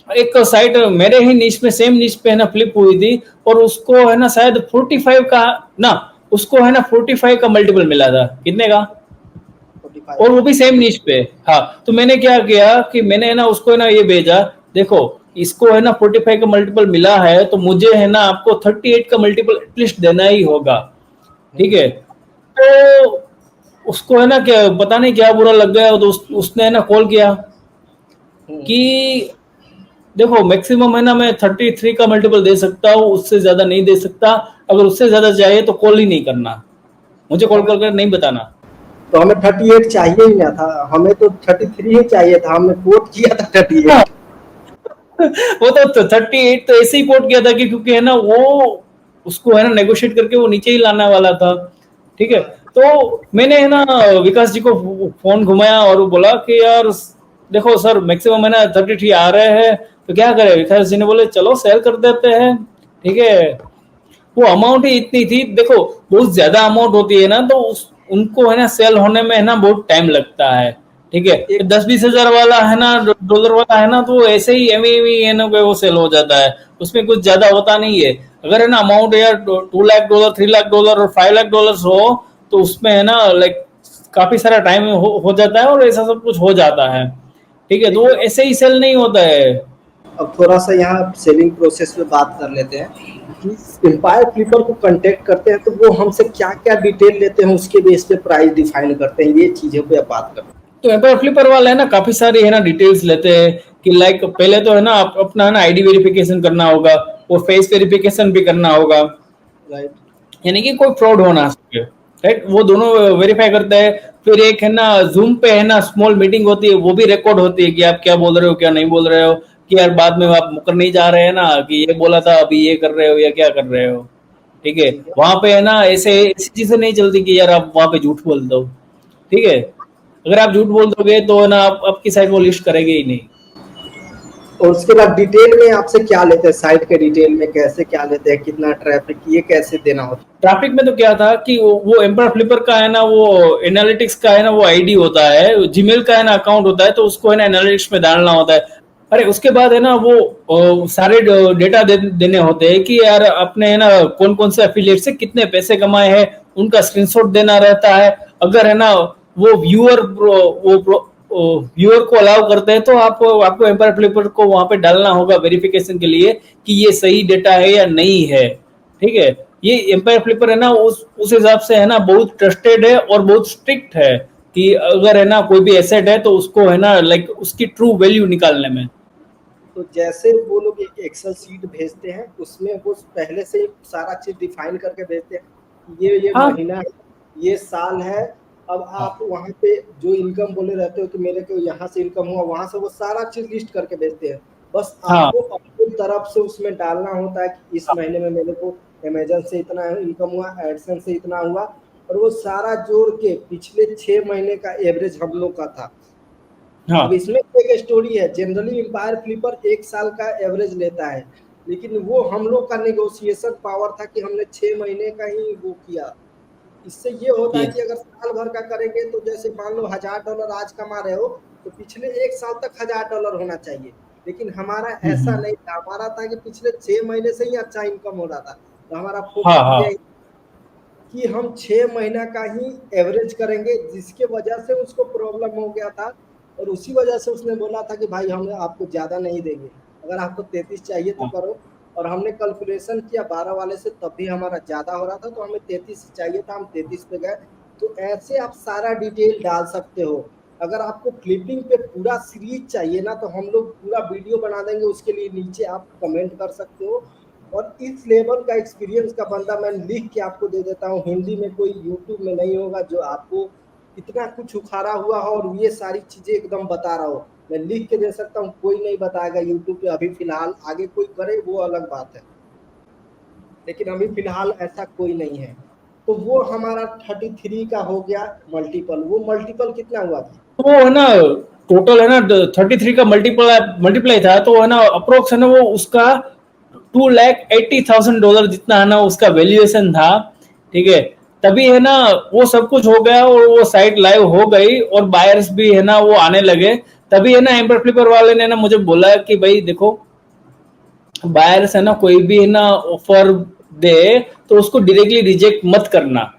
एक साइट मेरे ही निश में सेम निश पे है ना फ्लिप हुई थी, और उसको है ना शायद 45 का ना, उसको है ना 45 का मल्टीपल मिला था। कितने का? 45 और का। वो भी सेम निश पे। हाँ, तो मैंने क्या किया कि मैंने है ना उसको है ना ये भेजा, देखो इसको है ना 45 का मल्टीपल मिला है, तो मुझे है ना आपको 38 का मल्टीपल एटलीस्ट देना ही होगा। ठीक है, तो उसको है ना क्या पता नहीं क्या बुरा लग गया, तो उसने है ना कॉल किया हम्म। कि देखो मैक्सिमम है ना मैं 33 का मल्टीपल दे सकता हूँ, उससे ज्यादा नहीं दे सकता। अगर उससे ज्यादा चाहिए तो कॉल ही नहीं करना, मुझे तो कॉल हमें करके नहीं बताना। तो हमें 38 चाहिए ही ना था, हमें तो 33 ही चाहिए था। हमने कोट किया था 38। वो तो 38 तो ऐसे ही कोट किया था कि क्योंकि है ना वो उसको है ना नेगोशिएट करके वो नीचे ही लाने वाला था। ठीक है, तो मैंने है ना विकास जी को फोन घुमाया और वो बोला कि यार देखो सर मैक्सिमम है ना 33 आ रहे हैं, तो क्या करें? विकास जी ने बोले चलो सेल कर देते हैं। ठीक है, वो अमाउंट ही इतनी थी, देखो बहुत ज्यादा अमाउंट होती है ना तो उनको है ना सेल होने में है ना बहुत टाइम लगता है। ठीक है, एक 10-20 हजार वाला है ना डॉलर वाला है ना, तो ऐसे ही एम है ना वो सेल हो जाता है, उसमें कुछ ज्यादा होता नहीं है। अगर है ना अमाउंट यार $2 लाख, $3 लाख और $5 लाख हो, तो उसमें है ना लाइक काफी सारा टाइम हो जाता है और ऐसा सब कुछ हो जाता है। ठीक है, तो एक वो ऐसे ही सेल नहीं होता है। अब थोड़ा सा यहाँ सेलिंग प्रोसेस पे बात कर लेते हैं कि एम्पायर फ्लिपर को कांटेक्ट करते हैं तो वो हमसे क्या क्या डिटेल लेते हैं, उसके बेस पे प्राइस डिफाइन करते हैं। ये चीजों पे अब बात करते तो एम्पायर फ्लिपर वाले है ना काफी सारी है ना डिटेल्स लेते हैं कि लाइक पहले तो है ना आप अपना है ना आईडी वेरिफिकेशन करना होगा, और फेस वेरिफिकेशन भी करना होगा, हैं, राइट। यानी कि कोई फ्रॉड हो ना सके। राइट, वो दोनों वेरीफाई करते हैं। फिर एक है ना जूम पे है ना स्मॉल मीटिंग होती है, वो भी रिकॉर्ड होती है कि आप क्या बोल रहे हो क्या नहीं बोल रहे हो, कि यार बाद में आप मुकर नहीं जा रहे हैं ना कि ये बोला था अभी ये कर रहे हो या क्या कर रहे हो। ठीक है, ठीक है। वहां पे है ना ऐसे ऐसी चीजें नहीं चलती कि यार आप वहां पे झूठ बोल दो। ठीक है, अगर आप झूठ बोल दोगे तो है ना आपकी साइट वो लिस्ट करेंगे ही नहीं। और उसके बाद डिटेल में आपसे क्या लेते हैं, साइट के डिटेल में कैसे क्या लेते हैं, कितना ट्रैफिक, ये कैसे देना होता ट्रैफिक में तो क्या था कि वो एम्पर फ्लिपर का है ना, वो एनालिटिक्स का है ना, वो आईडी होता है, जीमेल का है ना अकाउंट होता है, तो उसको है ना एनालिटिक्स में डालना होता है। अरे उसके बाद है ना वो सारे डेटा देने होते हैं कि यार आपने है ना कौन कौन से एफिलिएट से कितने पैसे कमाए हैं, उनका स्क्रीनशॉट देना रहता है। अगर है ना वो व्यूअर को अलाउ करते हैं तो आपको एम्पायर फ्लिपर को वहां पे डालना होगा वेरिफिकेशन के लिए कि ये सही डेटा है या नहीं है। ठीक है, ये एम्पायर फ्लिपर है ना उस हिसाब से है ना बहुत ट्रस्टेड है और बहुत स्ट्रिक्ट है कि अगर है ना कोई भी एसेट है तो उसको है ना लाइक उसकी ट्रू वैल्यू निकालने में। तो जैसे वो लोग एक एक्सेल शीट भेजते हैं, उसमें वो पहले से ही सारा चीज डिफाइन करके भेजते हैं, ये हाँ महीना है, ये साल है। अब आप वहाँ पे जो इनकम बोले रहते हो कि मेरे को यहाँ से इनकम हुआ, वहां से वो सारा चीज लिस्ट करके भेजते हैं। बस हाँ आपको अपनी तरफ से उसमें डालना होता है कि इस महीने में मेरे को अमेजन से इतना इनकम हुआ, एडसेंस से इतना हुआ, और वो सारा जोड़ के पिछले 6 महीने का एवरेज हम लोग का था। हाँ अब इसमें एक स्टोरी है, जनरली एम्पायर फ्लिपर 1 साल का एवरेज लेता है, लेकिन वो हम लोग का नेगोशिएशन पावर था कि हमने 6 महीने का ही वो किया। इससे ये होता है ये कि अगर साल भर का करेंगे तो जैसे मान लो $1000 आज कमा रहे हो, तो पिछले 1 साल तक $1000 होना चाहिए, लेकिन हमारा ऐसा नहीं था। हमारा था कि पिछले 6 महीने से ही अच्छा इनकम हो रहा था, तो हमारा हाँ फोकस हाँ यही कि हम 6 महीना का ही एवरेज करेंगे, जिसके वजह से उसको प्रॉब्लम हो गया था। और उसी वजह से उसने बोला था कि भाई हम आपको ज़्यादा नहीं देंगे, अगर आपको 33 चाहिए तो हाँ करो। और हमने कैलकुलेशन किया 12 वाले से, तब भी हमारा ज़्यादा हो रहा था, तो हमें 33 चाहिए था, हम 33 पे गए। तो ऐसे आप सारा डिटेल डाल सकते हो। अगर आपको क्लिपिंग पे पूरा सीरीज चाहिए ना, तो हम लोग पूरा वीडियो बना देंगे, उसके लिए नीचे आप कमेंट कर सकते हो। और इस लेवल का एक्सपीरियंस का बंदा मैं लिख के आपको दे देता हूँ, हिंदी में कोई यूट्यूब में नहीं होगा जो आपको इतना कुछ उखाड़ा हुआ हो और ये सारी चीजें एकदम बता रहा हो। मैं लिख के दे सकता हूँ, कोई नहीं बताएगा यूट्यूब पे अभी फिलहाल, आगे कोई करे वो अलग बात है, लेकिन अभी फिलहाल ऐसा कोई नहीं है। तो वो हमारा 33 का हो गया मल्टीपल। वो मल्टीपल कितना हुआ था? तो वो है ना टोटल है ना 33 का मल्टीप्लाई था, तो है ना अप्रोक्स है ना वो उसका $280,000 जितना है ना उसका वैल्यूएशन था। ठीक है, तभी है ना वो सब कुछ हो गया और वो साइट लाइव हो गई और बायर्स भी है ना वो आने लगे। तभी है ना एम्पर फ्लिपर वाले ने ना मुझे बोला कि भाई देखो, बायर्स है ना कोई भी है ना ऑफर दे तो उसको डायरेक्टली रिजेक्ट मत करना,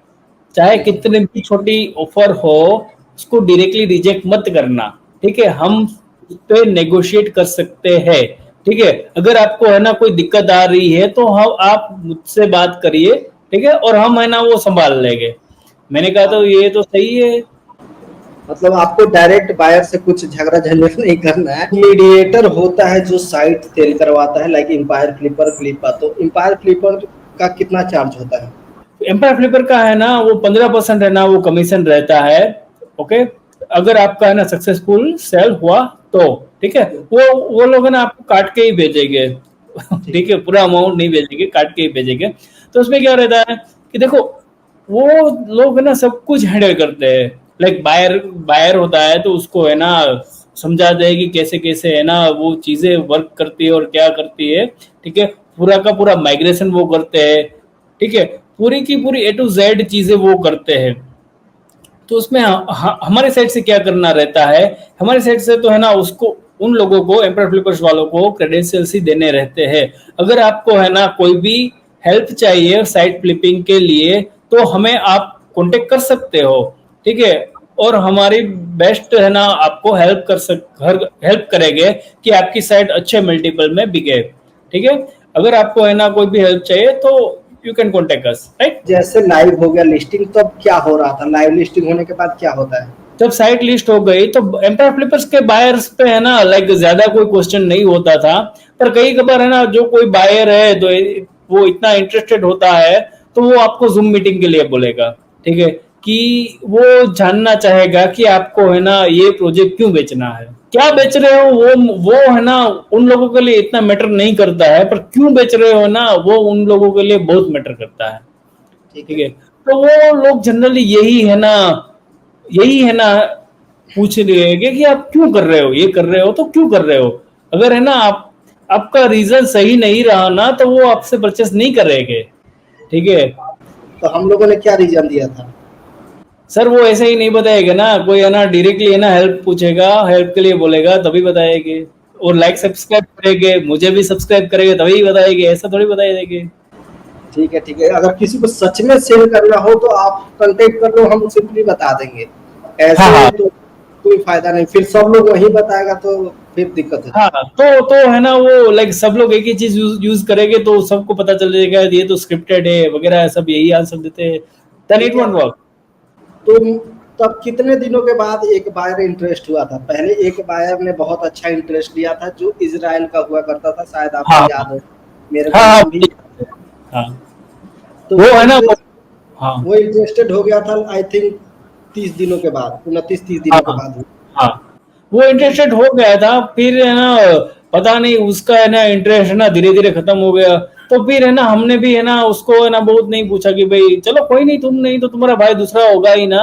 चाहे कितनी भी छोटी ऑफर हो उसको डायरेक्टली रिजेक्ट मत करना। ठीक है, हम उस पे नेगोशिएट कर सकते हैं। ठीक है, अगर आपको है ना कोई दिक्कत आ रही है तो हम आप मुझसे बात करिए। ठीक है, और हम है ना वो संभाल लेंगे। मैंने कहा तो ये तो सही है। मतलब आपको डायरेक्ट बायर से कुछ झगड़ा झंझट नहीं करना है। मीडिएटर होता है जो साइट सेल करवाता है, लाइक एम्पायर फ्लिपर, फ्लिपा। तो एम्पायर फ्लिपर का कितना चार्ज होता है? एम्पायर फ्लिपर का है ना वो 15% है ना वो कमीशन रहता है। ओके, अगर आपका है ना सक्सेसफुल सेल हुआ तो ठीक है, वो लोग है ना आपको काट के ही भेजेंगे। ठीक है, पूरा अमाउंट नहीं भेजेंगे, काट के ही भेजेंगे। तो उसमें क्या रहता है कि देखो वो लोग है ना सब कुछ हैंडल करते हैं। लाइक बायर बायर होता है तो उसको है ना समझाते हैं कि कैसे कैसे है ना वो चीजें वर्क करती है और क्या करती है। ठीक है, पूरा का पूरा माइग्रेशन वो करते हैं। ठीक है, पूरी की पूरी A to Z चीजें वो करते हैं। तो उसमें हमारे साइड से क्या करना रहता है, हमारे साइड से तो है ना उसको उन लोगों को एम्पर फ्लिपर्स वालों को क्रेडेंशियल्स ही देने रहते हैं। अगर आपको है ना कोई भी हेल्प चाहिए साइट फ्लिपिंग के लिए तो हमें आप कांटेक्ट कर सकते हो। ठीक है, और हमारी बेस्ट है ना आपको हेल्प करेंगे कि आपकी साइट अच्छे मल्टीपल में बिके। ठीक है, अगर आपको है ना कोई भी हेल्प चाहिए तो you can contact us, right. जैसे लाइव हो गया लिस्टिंग, तब क्या हो रहा था? लाइव लिस्टिंग होने के बाद क्या होता है? जब साइट लिस्ट हो गई तो एम्पायर फ्लिपर्स के बायर्स पे है ना लाइक ज्यादा कोई क्वेश्चन नहीं होता था। पर कई कबार है ना जो कोई बायर है तो वो इतना इंटरेस्टेड होता है तो वो आपको जूम मीटिंग के लिए बोलेगा। ठीक है, कि वो जानना चाहेगा कि आपको है ना ये प्रोजेक्ट क्यों बेचना है, क्या बेच रहे हो। वो है ना उन लोगों के लिए इतना मैटर नहीं करता है, पर क्यों बेच रहे हो ना वो उन लोगों के लिए बहुत मैटर करता है। ठीक ठीक है। है, तो वो लोग जनरली यही है ना पूछ रहे कि आप क्यों कर रहे हो, ये कर रहे हो तो क्यों कर रहे हो। अगर है ना आपका रीजन सही नहीं रहा ना तो वो आपसे परचेस नहीं करेंगे। ठीक है तो हम लोगों ने क्या रीजन दिया था? सर, वो ऐसे ही नहीं बताएगा ना, कोई है ना डायरेक्टली है ना हेल्प पूछेगा, हेल्प के लिए बोलेगा तभी बताएंगे। और लाइक सब्सक्राइब करेंगे, मुझे भी सब्सक्राइब करेंगे तभी बताएंगे, ऐसा थोड़ी बताएंगे। ठीक है, ठीक है। अगर किसी को सच में सेल करना हो तो आप कांटेक्ट कर लो, हम सिंपली बता देंगे। हाँ ऐसे हाँ तो कोई फायदा नहीं, फिर सब लोग वही बताएगा तो फिर दिक्कत हो हाँ, जाएगी। तो है ना वो लाइक सब लोग एक ही चीज यूज करेंगे तो सबको पता चल जाएगा ये तो स्क्रिप्टेड है वगैरह, सब यही आंसर देते हैं, देन इट ठीक है। Won't work. तो तब कितने दिनों के बाद एक बायर इंटरेस्ट हुआ था? पहले एक बायर ने बहुत अच्छा इंटरेस्ट लिया था जो इजराइल का हुआ करता था, शायद आपको हाँ याद हो, मेरे को हाँ हाँ नाम भी। हाँ, तो वो वो है ना वो, इंटरेस्ट हाँ वो इंटरेस्टेड हो गया था आई थिंक 30 दिनों के बाद, 29-30 दिनों के हाँ बाद हुआ। हाँ, वो इंटरेस्टेड हो गया था, फिर है ना पता नहीं उसका है ना इंटरेस्ट है ना धीरे धीरे खत्म हो गया। तो फिर है ना हमने भी है ना उसको है ना बहुत नहीं पूछा कि भाई चलो कोई नहीं, तुम नहीं तो तुम्हारा भाई दूसरा होगा ही ना।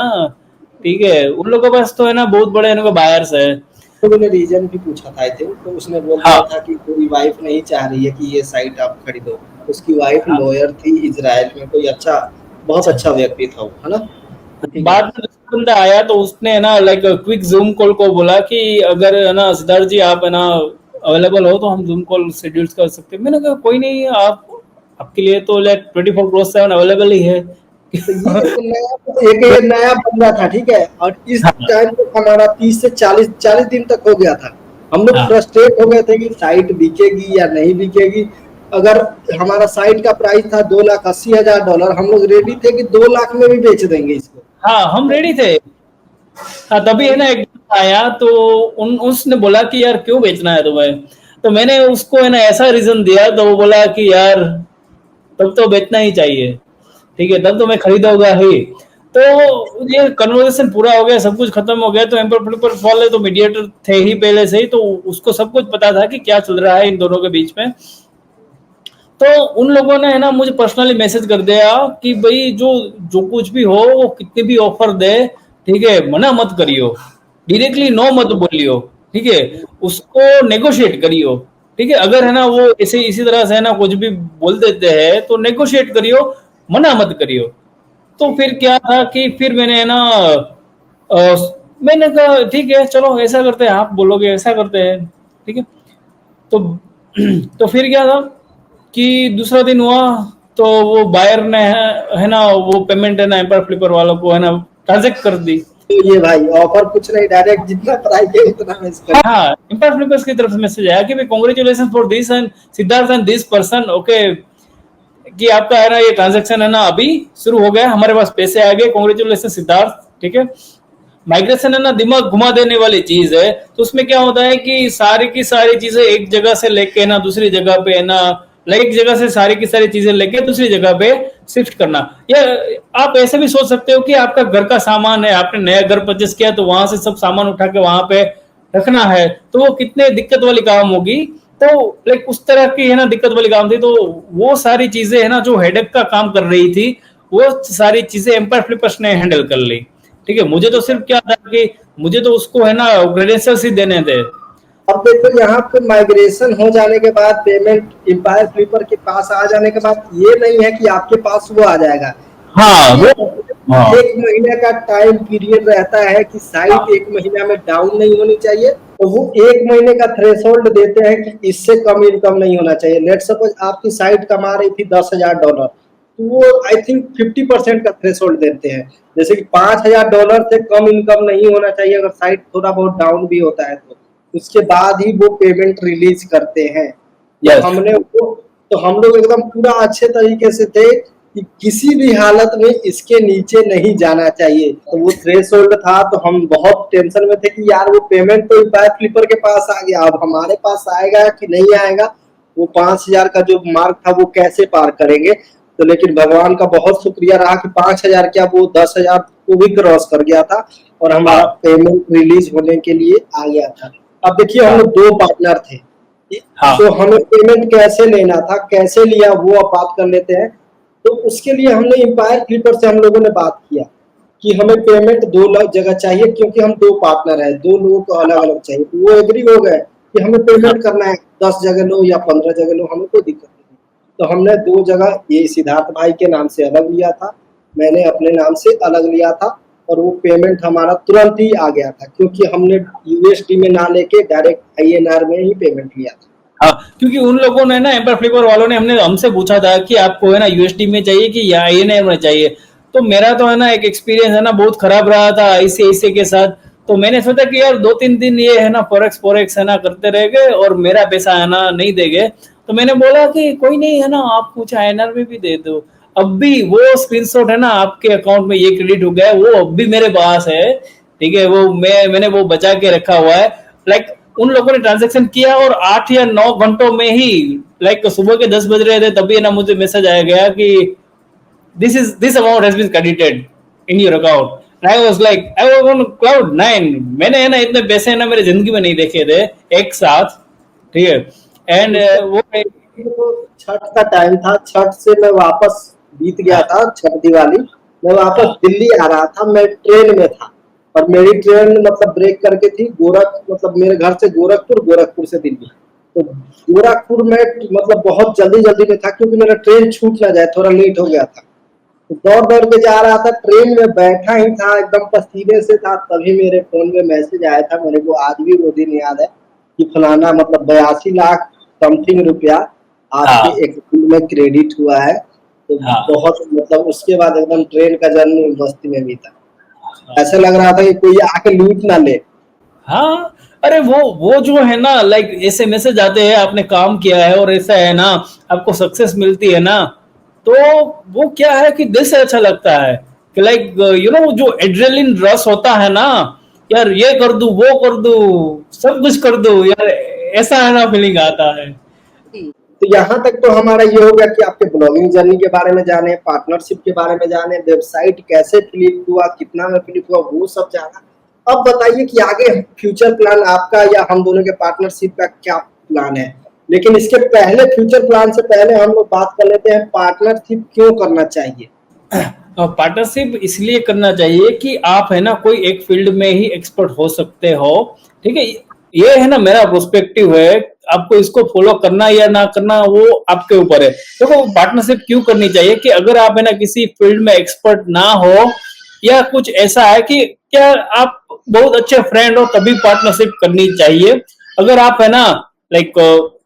ठीक है, उन लोगों के पास तो है ना बहुत बड़े इनके बायर्स है। तो मैंने रीजन भी पूछा था आई थिंक, तो उसने बोल दिया हाँ था कि मेरी वाइफ नहीं चाह रही है कि ये साइट आप खरीदो। उसकी वाइफ हाँ, लॉयर थी इजराइल में, कोई अच्छा, बहुत अच्छा। अच्छा व्यक्ति था वो, है ना? ठीक है। बाद में दूसरा बंदा आया तो उसने है ना लाइक क्विक जूम कॉल को बोला कि अगर है ना सिद्धार्थ जी आप है ना अवेलेबल हो तो हम जूम कॉल शेड्यूल कर सकते हैं। मैंने कहा कोई नहीं, आप आपके लिए तो लाइक 24/7 अवेलेबल ही है। तो ये नया बंदा था, ठीक है। और इस हाँ टाइम पे हमारा 30 से 40 दिन तक हो गया था। हम लोग हाँ फ्रस्ट्रेट हो गए थे कि साइट बिकेगी या नहीं बिकेगी। अगर हमारा साइट का प्राइस था $2,80,000, हम लोग रेडी थे कि 2 लाख में भी बेच देंगे इसको। हाँ, हम रेडी थे। हाँ, तभी है ना एक बंदा आया तो उन उसने बोला कि यार क्यों बेचना है तुम्हें। तो मैंने उसको है ना ऐसा रीजन दिया तो वो बोला कि यार तब तो बेचना ही चाहिए। ठीक है, तब तो मैं खरीदूंगा ही। तो ये कन्वर्सेशन पूरा हो गया, सब कुछ खत्म हो गया। तो एम्पर फ्लिपर वाले तो मीडिएटर थे ही पहले से ही, तो उसको सब कुछ पता था कि क्या चल रहा है इन दोनों के बीच में। तो उन लोगों ने है ना मुझे पर्सनली मैसेज कर दिया कि भाई जो जो कुछ भी हो वो कितने भी ऑफर दे, ठीक है, मना मत करियो, डायरेक्टली नो मत बोलियो। ठीक है, उसको नेगोशिएट करियो। ठीक है, अगर है ना वो ऐसे इसी तरह से है ना कुछ भी बोल देते हैं तो नेगोशिएट करियो, मना मत करियो। तो ठीक फिर है। क्या था कि फिर मैंने है ना अ, मैंने कहा ठीक है चलो ऐसा करते हैं, आप बोलोगे ऐसा करते हैं। ठीक है, तो तो फिर क्या था कि दूसरा दिन हुआ तो वो बायर ने है ना वो पेमेंट है ना एम्पायर फ्लिपर वालों को है ना ट्रांजेक्ट कर दी। तो ये भाई ऑफर कुछ नहीं, डायरेक्ट जितना प्राइस है उतना में इसका। हाँ, एम्पायर फ्लिपर्स की तरफ से मैसेज आया कि भाई congratulation for this and Siddharth and this person, okay, कि आपका है ना ये ट्रांजेक्शन है ना अभी शुरू हो गया, हमारे पास पैसे आ गए, कांग्रेचुलेशन सिद्धार्थ। ठीक है, माइग्रेशन है ना दिमाग घुमा देने वाली चीज है। तो उसमें क्या होता है कि सारी की सारी चीजें एक जगह से लेके ना दूसरी जगह पे है ना, एक जगह से सारी की सारी चीजें लेके दूसरी जगह पे शिफ्ट करना। या आप ऐसे भी सोच सकते हो कि आपका घर का सामान है, आपने नया घर परचेस किया तो वहां से सब सामान उठा के वहां पे रखना है, तो वो कितने दिक्कत वाली काम होगी। तो लाइक उस तरह की है ना दिक्कत वाली काम थी। तो वो सारी चीजें है ना जो हेडेक का काम कर रही थी, वो सारी चीजें एम्पायर फ्लिपर्स ने हैंडल कर ली। ठीक है, मुझे तो सिर्फ क्या था कि मुझे तो उसको है ना क्रेडेंशियल्स ही देने थे। अब देखो यहाँ पे माइग्रेशन हो जाने के बाद, पेमेंट एम्पायर फ्लिपर के पास आ जाने के बाद, ये नहीं है कि आपके पास वो आ जाएगा। हाँ उसके वो, हाँ 1 महीने का टाइम पीरियड रहता है कि साइट हाँ 1 महीना में डाउन नहीं होनी चाहिए। तो वो 1 महीने का थ्रेशोल्ड देते हैं कि इससे कम इनकम नहीं होना चाहिए। लेट सपोज आपकी साइट कमा रही थी $10,000, तो वो आई थिंक 50% का थ्रेशोल्ड देते हैं। जैसे कि $5,000 से कम इनकम नहीं होना चाहिए अगर साइट थोड़ा बहुत डाउन भी होता है तो उसके बाद ही वो पेमेंट रिलीज करते हैं। तो यस हमने वो तो हम लोग एकदम पूरा अच्छे तरीके से थे कि किसी भी हालत में इसके नीचे नहीं जाना चाहिए। तो वो थ्रेशोल्ड था तो हम बहुत टेंशन में थे कि यार वो पेमेंट तो एम्पायर फ्लिपर के पास आ गया, अब हमारे पास आएगा कि नहीं आएगा। वो 5,000 का जो मार्क था वो कैसे पार करेंगे। तो लेकिन भगवान का बहुत शुक्रिया रहा कि 5,000 क्या, वो 10,000 को भी क्रॉस कर गया था और हमारा हाँ पेमेंट रिलीज होने के लिए आ गया था। अब देखिए हम हाँ लोग 2 पार्टनर थे, हाँ तो हमें पेमेंट कैसे लेना था, कैसे लिया, वो अब बात कर लेते हैं। तो उसके लिए हमने एम्पायर फ्लिपर से हम लोगों ने बात किया कि हमें पेमेंट जगह चाहिए, क्योंकि हम 2 पार्टनर हैं, 2 लोगों को अलग-अलग चाहिए। तो वो एग्री हो गए कि हमें हाँ, पेमेंट करना है, 10 जगह लो या 15 जगह लो, हमें कोई दिक्कत नहीं। तो हमने 2 जगह ये सिद्धार्थ भाई के नाम से अलग लिया था, मैंने अपने नाम से अलग लिया था, और वो पेमेंट हमारा तुरंत ही आ गया था, क्योंकि हमने यूएसडी में ना लेके डायरेक्ट आईएनआर में ही पेमेंट लिया था। हाँ, क्योंकि उन लोगों ने ना एम्पर फ्लिपर वालों ने हमने हमसे पूछा था कि आपको है ना यूएसडी में चाहिए कि या आईएनआर में चाहिए। तो मेरा तो है ना एक एक्सपीरियंस है ना बहुत खराब रहा था आईसीआईसीआई के साथ। तो मैंने सोचा कि यार 2-3 दिन ये है ना फॉरेक्स फॉरेक्स है ना करते रह गए और मेरा पैसा है ना नहीं देंगे। तो मैंने बोला कि कोई नहीं है ना, आप मुझे आईएनआर में भी दे दो। अब भी वो स्क्रीनशॉट है ना आपके अकाउंट में ये क्रेडिट हो गया है, वो अब भी मेरे पास है। ठीक है, वो मैंने वो बचा के रखा हुआ है। लाइक उन लोगों ने ट्रांजैक्शन किया और 8 या 9 घंटों में ही, लाइक सुबह के 10 बज रहे थे तभी ना मुझे मैसेज आया गया कि this amount has been credited in your account. I was like I was on cloud 9। मैंने है ना इतने पैसे ना मेरी जिंदगी में नहीं देखे थे एक साथ। ठीक है, एंड उसके वो तो छठ का टाइम था, छठ से मैं वापस बीत गया था, छठ दिवाली, मैं वापस दिल्ली आ रहा था, मैं ट्रेन में था, और मेरी ट्रेन मतलब ब्रेक करके थी मतलब मेरे घर से गोरखपुर, गोरखपुर से दिल्ली। तो गोरखपुर में मतलब बहुत जल्दी जल्दी में था, क्योंकि मेरा ट्रेन छूट ना जाए, थोड़ा लेट हो गया था। तो दौड़ दौड़ के जा रहा था, ट्रेन में बैठा ही था, एकदम पसीने से था, तभी मेरे फोन में मैसेज आया था। मेरे को आज भी वो दिन याद है कि फलाना मतलब 82 लाख समथिंग रुपया आपके हाँ अकाउंट में क्रेडिट हुआ है। तो हाँ बहुत मतलब उसके बाद एकदम ट्रेन का जर्नी मस्ती में भी था, ऐसा लग रहा था कि कोई आके लूट ना ले। हाँ। अरे वो जो है ना, लाइक ऐसे मैसेज आते हैं आपने काम किया है और ऐसा है ना आपको सक्सेस मिलती है ना, तो वो क्या है कि दिल से अच्छा लगता है कि लाइक जो एड्रेनलिन रश होता है ना, यार ये कर दूं वो कर दूं सब कुछ कर दूं यार, ऐसा है ना फीलिंग आता है। तो यहाँ तक तो हमारा ये हो गया कि आपके ब्लॉगिंग जर्नी के बारे में जाने, पार्टनरशिप के बारे में जाने, वेबसाइट कैसे फ्लिप हुआ, कितना में फ्लिप हुआ, वो सब जाना। अब बताइए कि आगे फ्यूचर प्लान आपका या हम दोनों के पार्टनरशिप का क्या प्लान है। लेकिन इसके पहले, फ्यूचर प्लान से पहले हम लोग बात कर लेते हैं पार्टनरशिप क्यों करना चाहिए। पार्टनरशिप इसलिए करना चाहिए कि आप है ना कोई एक फील्ड में ही एक्सपर्ट हो सकते हो। ठीक है, ये है ना मेरा पर्सपेक्टिव है। आपको इसको फॉलो करना या ना करना वो आपके ऊपर है। देखो, पार्टनरशिप क्यों करनी चाहिए कि अगर आप है ना किसी फील्ड में एक्सपर्ट ना हो, या कुछ ऐसा है कि क्या आप बहुत अच्छे फ्रेंड हो, तभी पार्टनरशिप करनी चाहिए। अगर आप है ना लाइक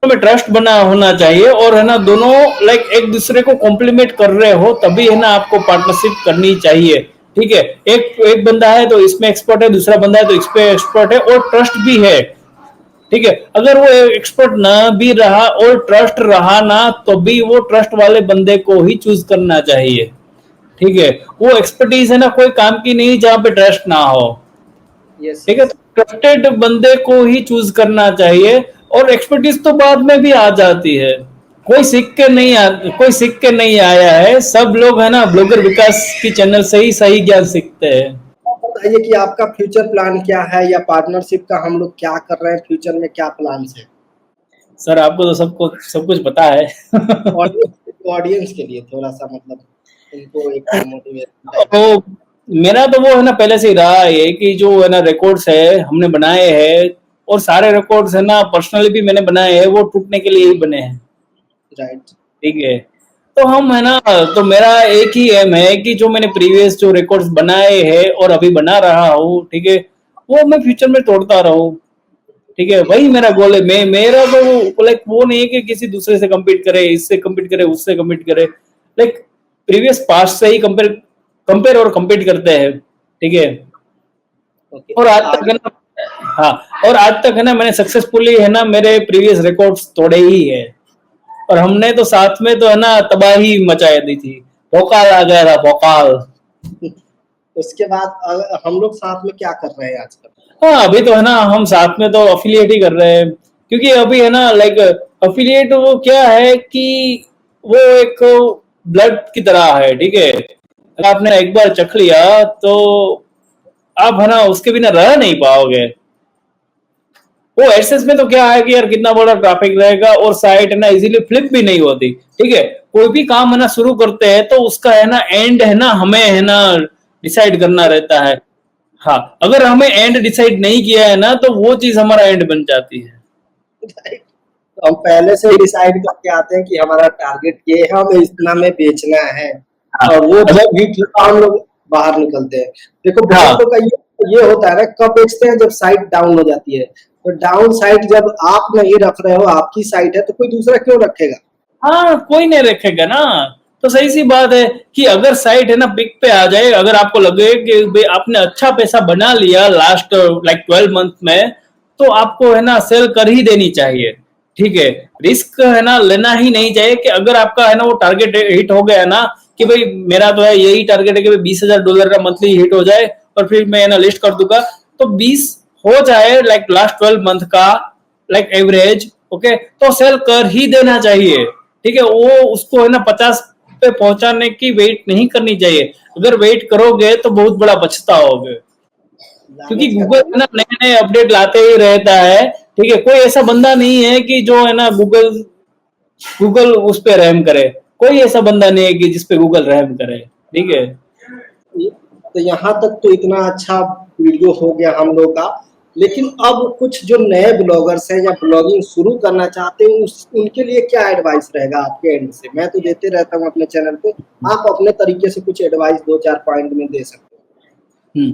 में ट्रस्ट बना होना चाहिए और है ना दोनों लाइक एक दूसरे को कॉम्प्लीमेंट कर रहे हो, तभी है ना आपको पार्टनरशिप करनी चाहिए। ठीक है, एक एक बंदा है तो इसमें एक्सपर्ट है, दूसरा बंदा है तो इस पे एक्सपर्ट है और ट्रस्ट भी है। ठीक है, अगर वो एक्सपर्ट ना भी रहा और ट्रस्ट रहा ना, तो भी वो ट्रस्ट वाले बंदे को ही चूज करना चाहिए। ठीक है, वो एक्सपर्टीज है ना कोई काम की नहीं जहां पे ट्रस्ट ना हो। यस ठीक है, यस। तो ट्रस्टेड बंदे को ही चूज करना चाहिए। और एक्सपर्टीज तो बाद में भी आ जाती है, कोई सीख के नहीं आया है। सब लोग है ना ब्लॉगर विकास की चैनल से ही सही ज्ञान सीखते हैं। बताइए कि आपका फ्यूचर प्लान क्या है, या पार्टनरशिप का हम लोग क्या कर रहे हैं, फ्यूचर में क्या प्लान्स है। सर आपको तो सब कुछ पता है। ऑडियंस के लिए थोड़ा सा मतलब उनको एक मोटिवेशन टाइप। तो मेरा तो वो है ना पहले से ही रहा है कि जो है ना रिकॉर्ड्स है हमने बनाए हैं, और सारे रिकॉर्ड्स है ना पर्सनली भी मैंने बनाए हैं, वो टूटने के लिए ही बने हैं। राइट। ठीक है, तो हम है ना, तो मेरा एक ही एम है कि जो मैंने प्रीवियस जो रिकॉर्ड्स बनाए हैं और अभी बना रहा हूँ, ठीक है, वो मैं फ्यूचर में तोड़ता रहूं। ठीक है, वही मेरा गोल है। मेरा तो लाइक वो नहीं है कि किसी दूसरे से कम्पीट करे, इससे कम्पीट करे, उससे कम्पीट करे। लाइक प्रीवियस पास्ट से ही कंपेयर कंपेयर और कम्पीट करते हैं। ठीक है, ओके। और आज तक आगे। है ना, हाँ, और आज तक है ना मैंने सक्सेसफुली है ना मेरे प्रीवियस रिकॉर्ड्स तोड़े ही है। और हमने तो साथ में तो है ना तबाही मचाई दी थी, भोकाल आ गया था, भोकाल। उसके बाद हम लोग साथ में क्या कर रहे हैं आजकल। हाँ, अभी तो है ना हम साथ में तो अफिलिएट ही कर रहे हैं। क्योंकि अभी है ना लाइक अफिलिएट वो क्या है कि वो एक ब्लड की तरह है। ठीक है, अगर आपने एक बार चख लिया तो आप है ना उसके बिना रह नहीं पाओगे। वो एडसेंस में तो क्या है कि यार कितना बड़ा ट्रैफिक रहेगा और साइट है ना इजीली फ्लिप भी नहीं होती। ठीक है, कोई भी काम है ना शुरू करते हैं तो उसका है ना एंड है ना हमें है ना डिसाइड करना रहता है। हाँ, अगर हमें एंड डिसाइड नहीं किया है ना तो वो चीज हमारा एंड बन जाती है। तो हम पहले से ही डिसाइड करके आते हैं कि हमारा टारगेट ये है, हमें इतना में बेचना है, हाँ, और वो अगर भी हम लोग बाहर निकलते हैं। देखो हाँ बहुत लोग का ये होता है ना, कब बेचते हैं, जब साइट डाउन हो जाती है। तो डाउन साइट जब आप नहीं रख रहे हो, आपकी साइट है, तो कोई दूसरा क्यों रखेगा? हाँ, कोई नहीं रखेगा ना। तो सही सी बात है कि अगर साइट है ना पिक पे आ जाए, अगर आपको लगे कि भाई आपने अच्छा पैसा बना लिया लास्ट लाइक 12 मंथ में, तो आपको है ना सेल कर ही देनी चाहिए। ठीक है, रिस्क है ना लेना ही नहीं चाहिए कि अगर आपका है ना वो टारगेट हिट हो गया ना कि भाई मेरा तो है यही टारगेट है कि $20,000 का मंथली हिट हो जाए और फिर मैं है ना लिस्ट कर दूंगा, तो 20 हो जाए लाइक लास्ट 12 मंथ का लाइक एवरेज, ओके, तो सेल कर ही देना चाहिए। ठीक है, वो उसको है ना 50 पे पहुंचाने की वेट नहीं करनी चाहिए। अगर वेट करोगे तो बहुत बड़ा पछताओगे, क्योंकि लालच गूगल करते हैं है ना। ना नए नए अपडेट लाते ही रहता है। ठीक है, कोई ऐसा बंदा नहीं है कि जो है ना गूगल गूगल उस पे रहम करे। कोई ऐसा बंदा नहीं है कि जिसपे गूगल रहम करे। ठीक है। तो यहाँ तक तो इतना अच्छा वीडियो हो गया हम लोग का। लेकिन अब कुछ जो नए ब्लॉगर्स हैं या ब्लॉगिंग शुरू करना चाहते हैं, उनके लिए क्या एडवाइस रहेगा आपके एंड से? मैं तो देते रहता हूँ अपने चैनल पे, आप अपने तरीके से कुछ एडवाइस 2-4 पॉइंट में दे सकते हम्म,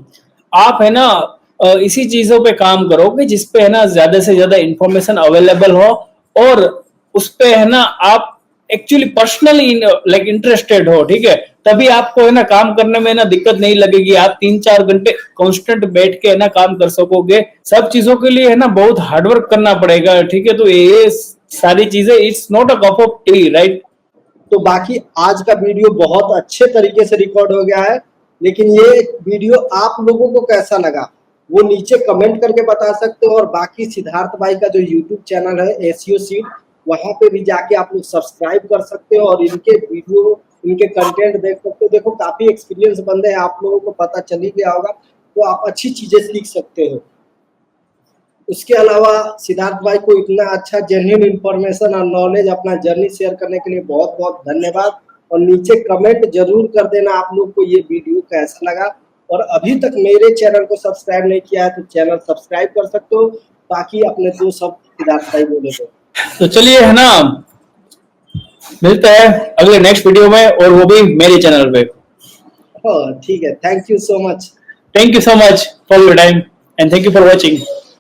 आप है ना इसी चीजों पे काम करो कि जिसपे है ना ज्यादा से ज्यादा इंफॉर्मेशन अवेलेबल हो, और उस पे है ना आप एक्चुअली पर्सनली लाइक इंटरेस्टेड हो। ठीक है, तभी आपको है ना काम करने में ना दिक्कत नहीं लगेगी। आप 3-4 घंटे कांस्टेंट बैठ के है ना काम कर सकोगे। सब चीजों के लिए है ना बहुत हार्डवर्क करना पड़ेगा। ठीक है, तो ये सारी चीजें it's not a cup of T, right. तो बाकी आज का वीडियो बहुत अच्छे तरीके से रिकॉर्ड हो गया है, लेकिन ये वीडियो आप लोगों को कैसा लगा वो नीचे कमेंट करके बता सकते हो। और बाकी सिद्धार्थ भाई का जो यूट्यूब चैनल है एसईओ सीड, वहां पे भी जाके आप लोग सब्सक्राइब कर सकते हो और इनके वीडियो, इनके कंटेंट देख सकते हो। देखो काफी एक्सपीरियंस बंदे हैं, आप लोगों को पता चल ही गया होगा, तो आप अच्छी चीजें सीख सकते हो। उसके अलावा सिद्धार्थ भाई को इतना अच्छा जेन्युइन इंफॉर्मेशन और नॉलेज अपना जर्नी शेयर करने के लिए बहुत बहुत धन्यवाद। और नीचे कमेंट जरूर कर देना आप लोग को ये वीडियो कैसा लगा। और अभी तक मेरे चैनल को सब्सक्राइब नहीं किया है तो चैनल सब्सक्राइब कर सकते हो। बाकी अपने दो सब सिद्धार्थ भाई बोले तो चलिए है ना मिलते हैं अगले नेक्स्ट वीडियो में, और वो भी मेरे चैनल पे। तो ठीक है, thank you so much. Thank you so much for your time and thank you for watching.